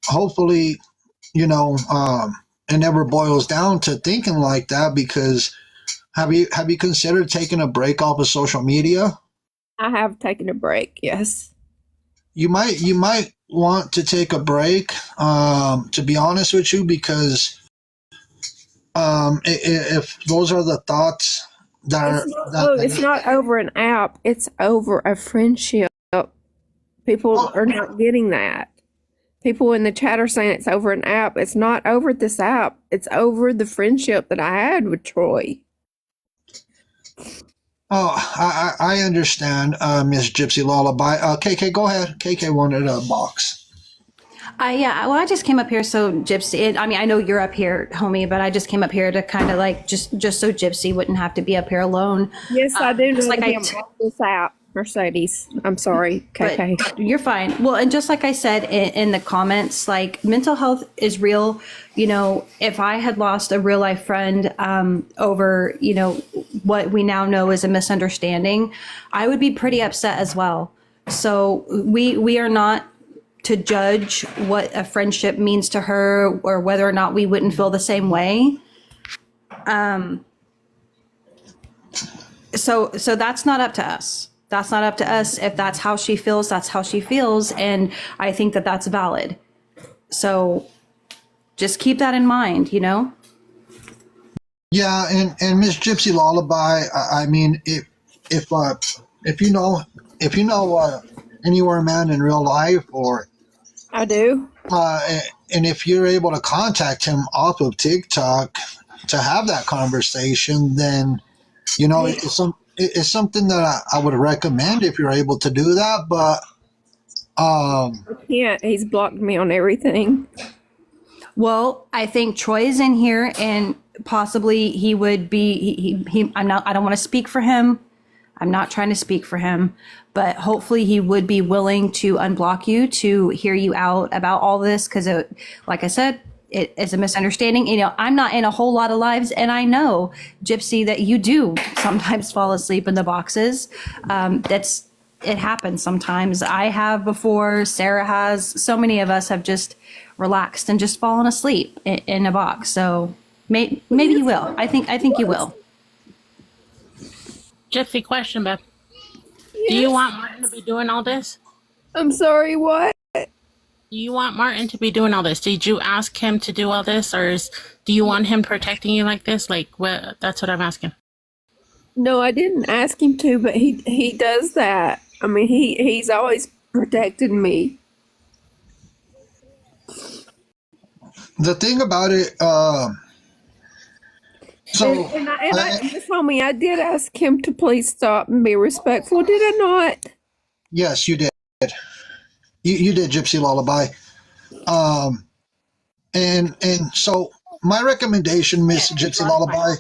hopefully, it never boils down to thinking like that. Because have you considered taking a break off of social media? I have taken a break, yes. You might want to take a break, to be honest with you, because if those are the thoughts It's not over an app, it's over a friendship. People are not getting that. People in the chat are saying it's over an app. It's not over this app. It's over the friendship that I had with Troy. Oh, I understand, Miss Gypsy Lullaby. KK, go ahead. KK wanted a box. Well, I just came up here so Gypsy. I mean, I know you're up here, homie, but I just came up here to kind of like just so Gypsy wouldn't have to be up here alone. Yes, I do. Just like this app, Mercedes. I'm sorry, KK. But you're fine. Well, and just like I said in the comments, like mental health is real. You know, if I had lost a real life friend over, what we now know is a misunderstanding, I would be pretty upset as well. So we are not to judge what a friendship means to her or whether or not we wouldn't feel the same way. So that's not up to us. That's not up to us. If that's how she feels, that's how she feels. And I think that that's valid. So just keep that in mind, Yeah. And Miss Gypsy Lullaby, I mean, if you know Anywhere Man in real life, or I do. And if you're able to contact him off of TikTok to have that conversation, then it's something that I would recommend if you're able to do that. But I can't. He's blocked me on everything. Well, I think Troy's in here, and possibly he would be. I don't want to speak for him. I'm not trying to speak for him, but hopefully he would be willing to unblock you to hear you out about all this. Because, like I said, it is a misunderstanding. I'm not in a whole lot of lives, and I know, Gypsy, that you do sometimes fall asleep in the boxes. It happens sometimes. I have before. Sarah has. So many of us have just relaxed and just fallen asleep in a box. So maybe you will. I think you will. Gypsy, question, Beth. Yes. Do you want Martin to be doing all this? I'm sorry, what? Do you want Martin to be doing all this? Did you ask him to do all this, or do you want him protecting you like this? Like, what? That's what I'm asking. No, I didn't ask him to, but he does that. I mean, he's always protected me. the thing about it, Miss Homie, I did ask him to please stop and be respectful. Did I not? Yes, you did. You did, Gypsy Lullaby. And so my recommendation, Miss Gypsy Lullaby,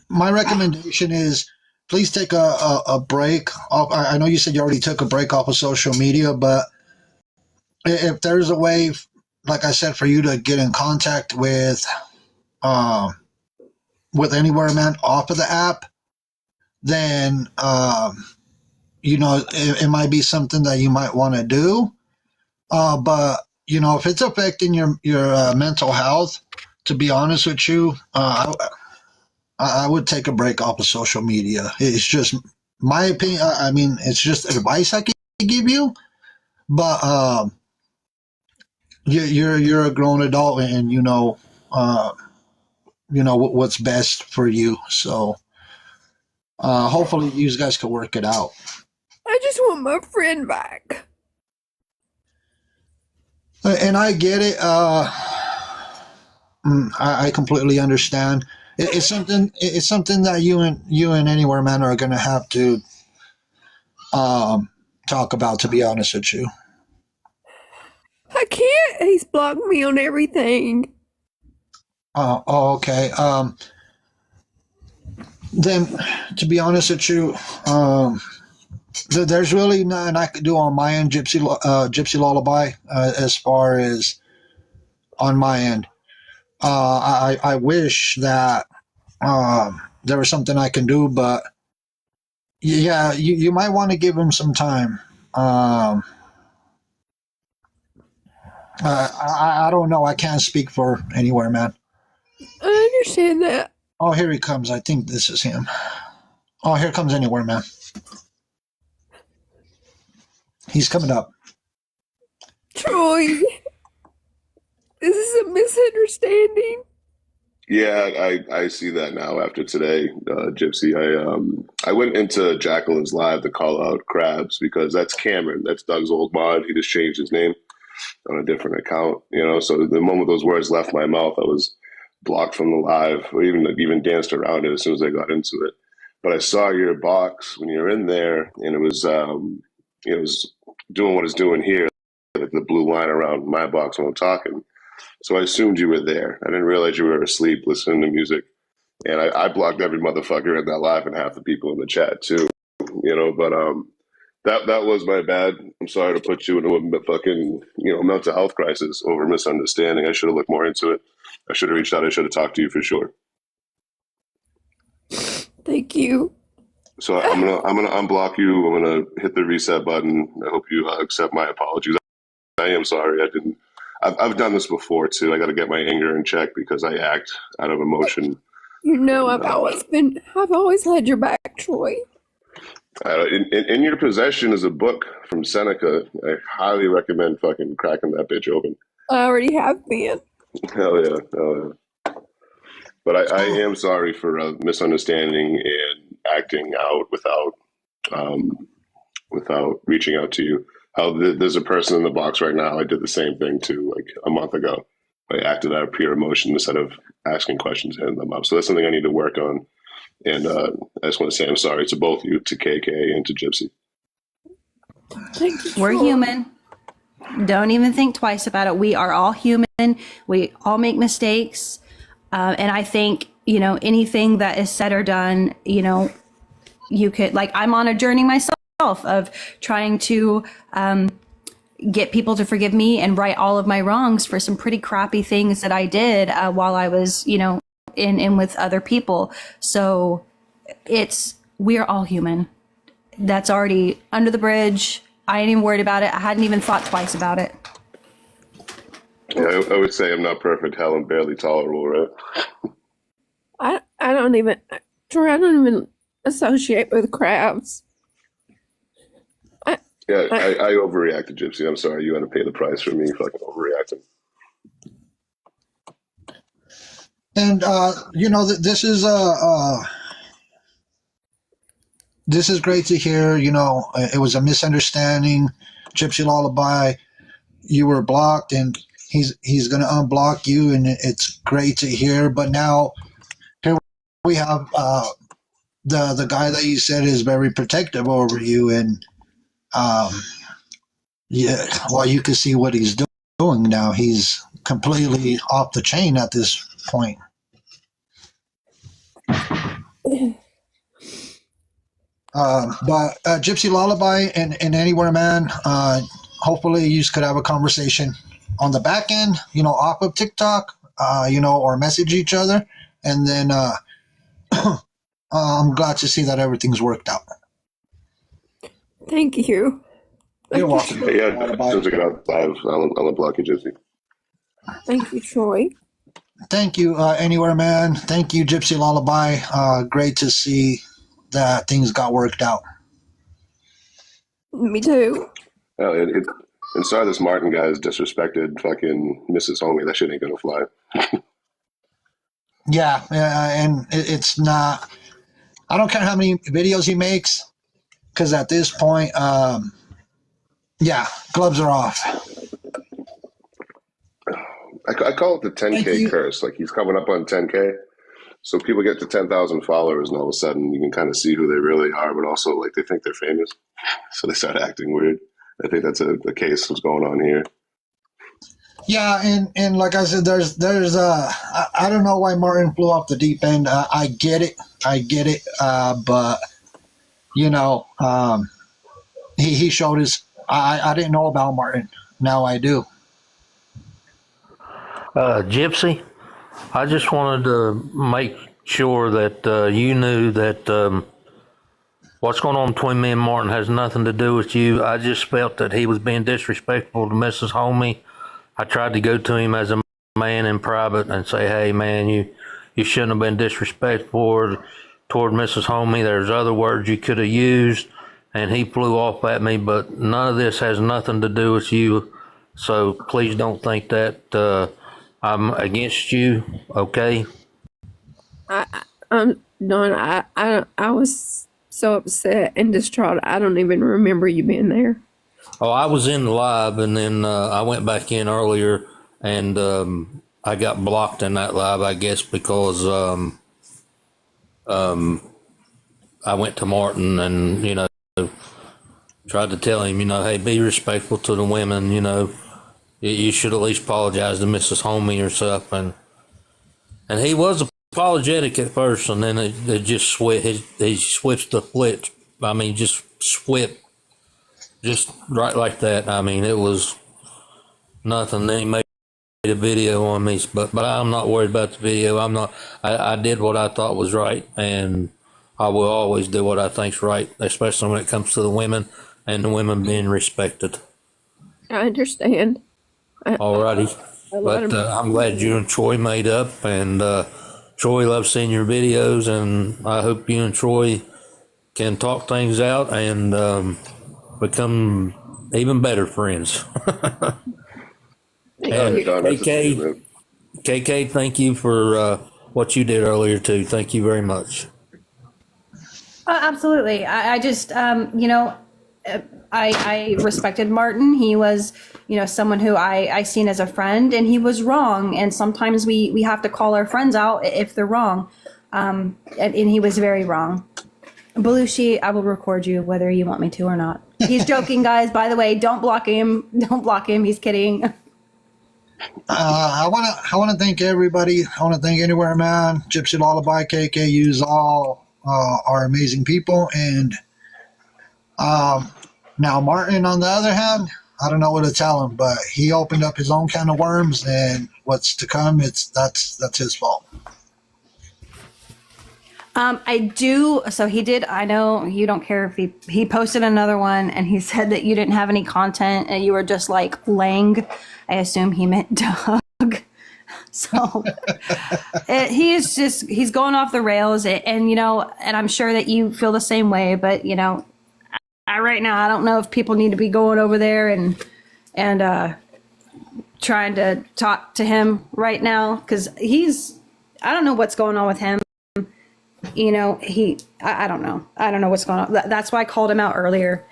my recommendation is please take a break. I know you said you already took a break off of social media, but if there's a way, like I said, for you to get in contact with with Anywhere Man off of the app, then it might be something that you might want to do. But if it's affecting your mental health, to be honest with you, I would take a break off of social media. It's just my opinion. I mean, it's just advice I can give you. But you're a grown adult, and what's best for you. So hopefully, you guys can work it out. I just want my friend back. And I get it. I completely understand. It's something. It's something that you and Anywhere Man are going to have to talk about. To be honest with you. I can't. He's blocked me on everything. Okay. Then, to be honest with you, there's really nothing I could do on my end, Gypsy Lullaby, as far as on my end. I wish that there was something I can do, but yeah, you might want to give him some time. I don't know. I can't speak for Anywhere Man. I understand that. Oh, here he comes. I think this is him. Oh, here comes Anywhere Man. He's coming up. Troy, this is a misunderstanding. Yeah, I see that now after today, Gypsy. I went into Jacqueline's live to call out Krabs because that's Cameron. That's Doug's old mod. He just changed his name on a different account, So the moment those words left my mouth, I was blocked from the live, or even danced around it as soon as I got into it. But I saw your box when you were in there, and it was doing what it's doing here, like the blue line around my box when I'm talking. So I assumed you were there. I didn't realize you were asleep listening to music. And I blocked every motherfucker in that live and half the people in the chat too, but that was my bad. I'm sorry to put you in a fucking, mental health crisis over misunderstanding. I should have looked more into it. I should have reached out. I should have talked to you for sure. Thank you. So I'm gonna unblock you. I'm gonna hit the reset button. I hope you accept my apologies. I am sorry. I've done this before too. I got to get my anger in check because I act out of emotion. I've always had your back, Troy. In your possession is a book from Seneca. I highly recommend fucking cracking that bitch open. I already have been. Hell yeah. But I am sorry for misunderstanding and acting out without reaching out to you. There's a person in the box right now. I did the same thing too, like a month ago. I acted out of pure emotion instead of asking questions and hitting them up. So that's something I need to work on. And I just want to say I'm sorry to both you, to KK and to Gypsy. Thank you. We're human. Don't even think twice about it. We are all human. We all make mistakes. And I think, anything that is said or done, you could, like, I'm on a journey myself of trying to get people to forgive me and right all of my wrongs for some pretty crappy things that I did while I was, in with other people. So we are all human. That's already under the bridge. I ain't even worried about it. I hadn't even thought twice about it. Yeah, I would say I'm not perfect. Hell, I'm barely tolerable, right? I don't even associate with crabs. I overreacted, Gypsy. I'm sorry. You had to pay the price for me fucking overreacting. And this is great to hear. It was a misunderstanding. Gypsy Lullaby, you were blocked, and he's going to unblock you, and it's great to hear. But now here we have the guy that you said is very protective over you, and you can see what he's doing now. He's completely off the chain at this point. But Gypsy Lullaby and Anywhere Man, hopefully you could have a conversation on the back end, off of TikTok, or message each other. And then I'm glad to see that everything's worked out. Thank you. You're Thank you, welcome. Troy. Yeah, as soon as I get out live, I'll unblock you, Gypsy. Thank you, Troy. Thank you, Anywhere Man. Thank you, Gypsy Lullaby. Great to see that things got worked out. Me too. Oh, and sorry this Martin guy has disrespected fucking Mrs. Homie. That shit ain't gonna fly. Yeah, and it's not. I don't care how many videos he makes, because at this point, gloves are off. I call it the Thank 10K you. curse. Like he's coming up on 10K. So people get to 10,000 followers and all of a sudden you can kind of see who they really are, but also like they think they're famous. So they start acting weird. I think that's a case what's going on here. Yeah, and like I said, there's I don't know why Martin flew off the deep end. I get it, but he showed his. I didn't know about Martin. Now I do. Gypsy, I just wanted to make sure that you knew that what's going on between me and Martin has nothing to do with you. I just felt that he was being disrespectful to Mrs. Homie. I tried to go to him as a man in private and say, hey, man, you shouldn't have been disrespectful toward Mrs. Homie. There's other words you could have used. And he flew off at me, but none of this has nothing to do with you. So please don't think that I'm against you, okay? I'm done. I was so upset and distraught. I don't even remember you being there. Oh, I was in the live, and then I went back in earlier, and I got blocked in that live, I guess, because I went to Martin and, tried to tell him, hey, be respectful to the women, you should at least apologize to Mrs. Homie or something. And he was apologetic at first, and then it just he switched the flip. I mean, just swept, just right like that. I mean, it was nothing. Then he made a video on me, but I'm not worried about the video. I did what I thought was right, and I will always do what I think's right, especially when it comes to the women and the women being respected. I understand. Alrighty. But I'm glad you and Troy made up, and Troy loves seeing your videos, and I hope you and Troy can talk things out and become even better friends. And KK, thank you for what you did earlier too. Thank you very much. Absolutely. I just, I respected Martin. He was, someone who I seen as a friend, and he was wrong. And sometimes we have to call our friends out if they're wrong. And he was very wrong. Belushi, I will record you whether you want me to or not. He's joking, guys. By the way, don't block him. Don't block him. He's kidding. I want to thank everybody. I want to thank Anywhere Man, Gypsy Lullaby, KKU's all are amazing people. And now Martin, on the other hand, I don't know what to tell him, but he opened up his own can of worms, and what's to come, that's his fault. I do. So he did. I know you don't care if he posted another one, and he said that you didn't have any content and you were just like Lang. I assume he meant Doug. So he's going off the rails, and and I'm sure that you feel the same way. But right now, I don't know if people need to be going over there and trying to talk to him right now, because I don't know what's going on with him. I don't know. I don't know what's going on. That's why I called him out earlier.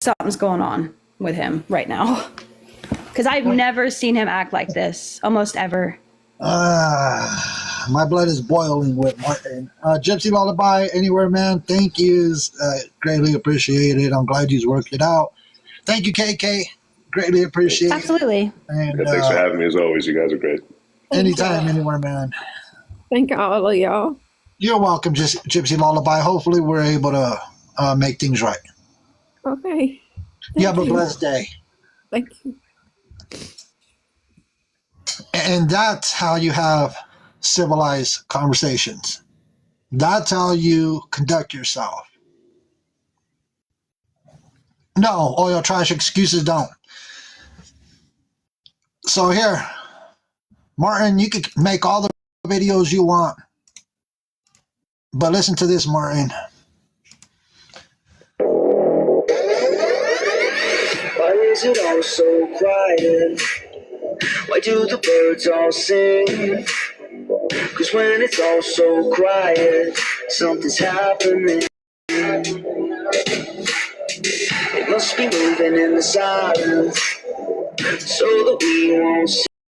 Something's going on with him right now. Because I've never seen him act like this, almost ever. My blood is boiling with Martin. Gypsy Lullaby, Anywhere Man, thank yous. Greatly appreciated. I'm glad you've worked it out. Thank you, KK. Greatly appreciated. Absolutely. And thanks for having me as always. You guys are great. Anytime, Anywhere Man. Thank all of y'all. You're welcome, Gypsy Lullaby. Hopefully we're able to make things right. Okay. You have a blessed day. Thank you. And that's how you have civilized conversations. That's how you conduct yourself. No, oil trash excuses don't. So here, Martin, you could make all the videos you want. But listen to this, Martin. Why is it all so quiet? Why do the birds all sing? 'Cause when it's all so quiet, something's happening. It must be moving in the silence, so that we won't see.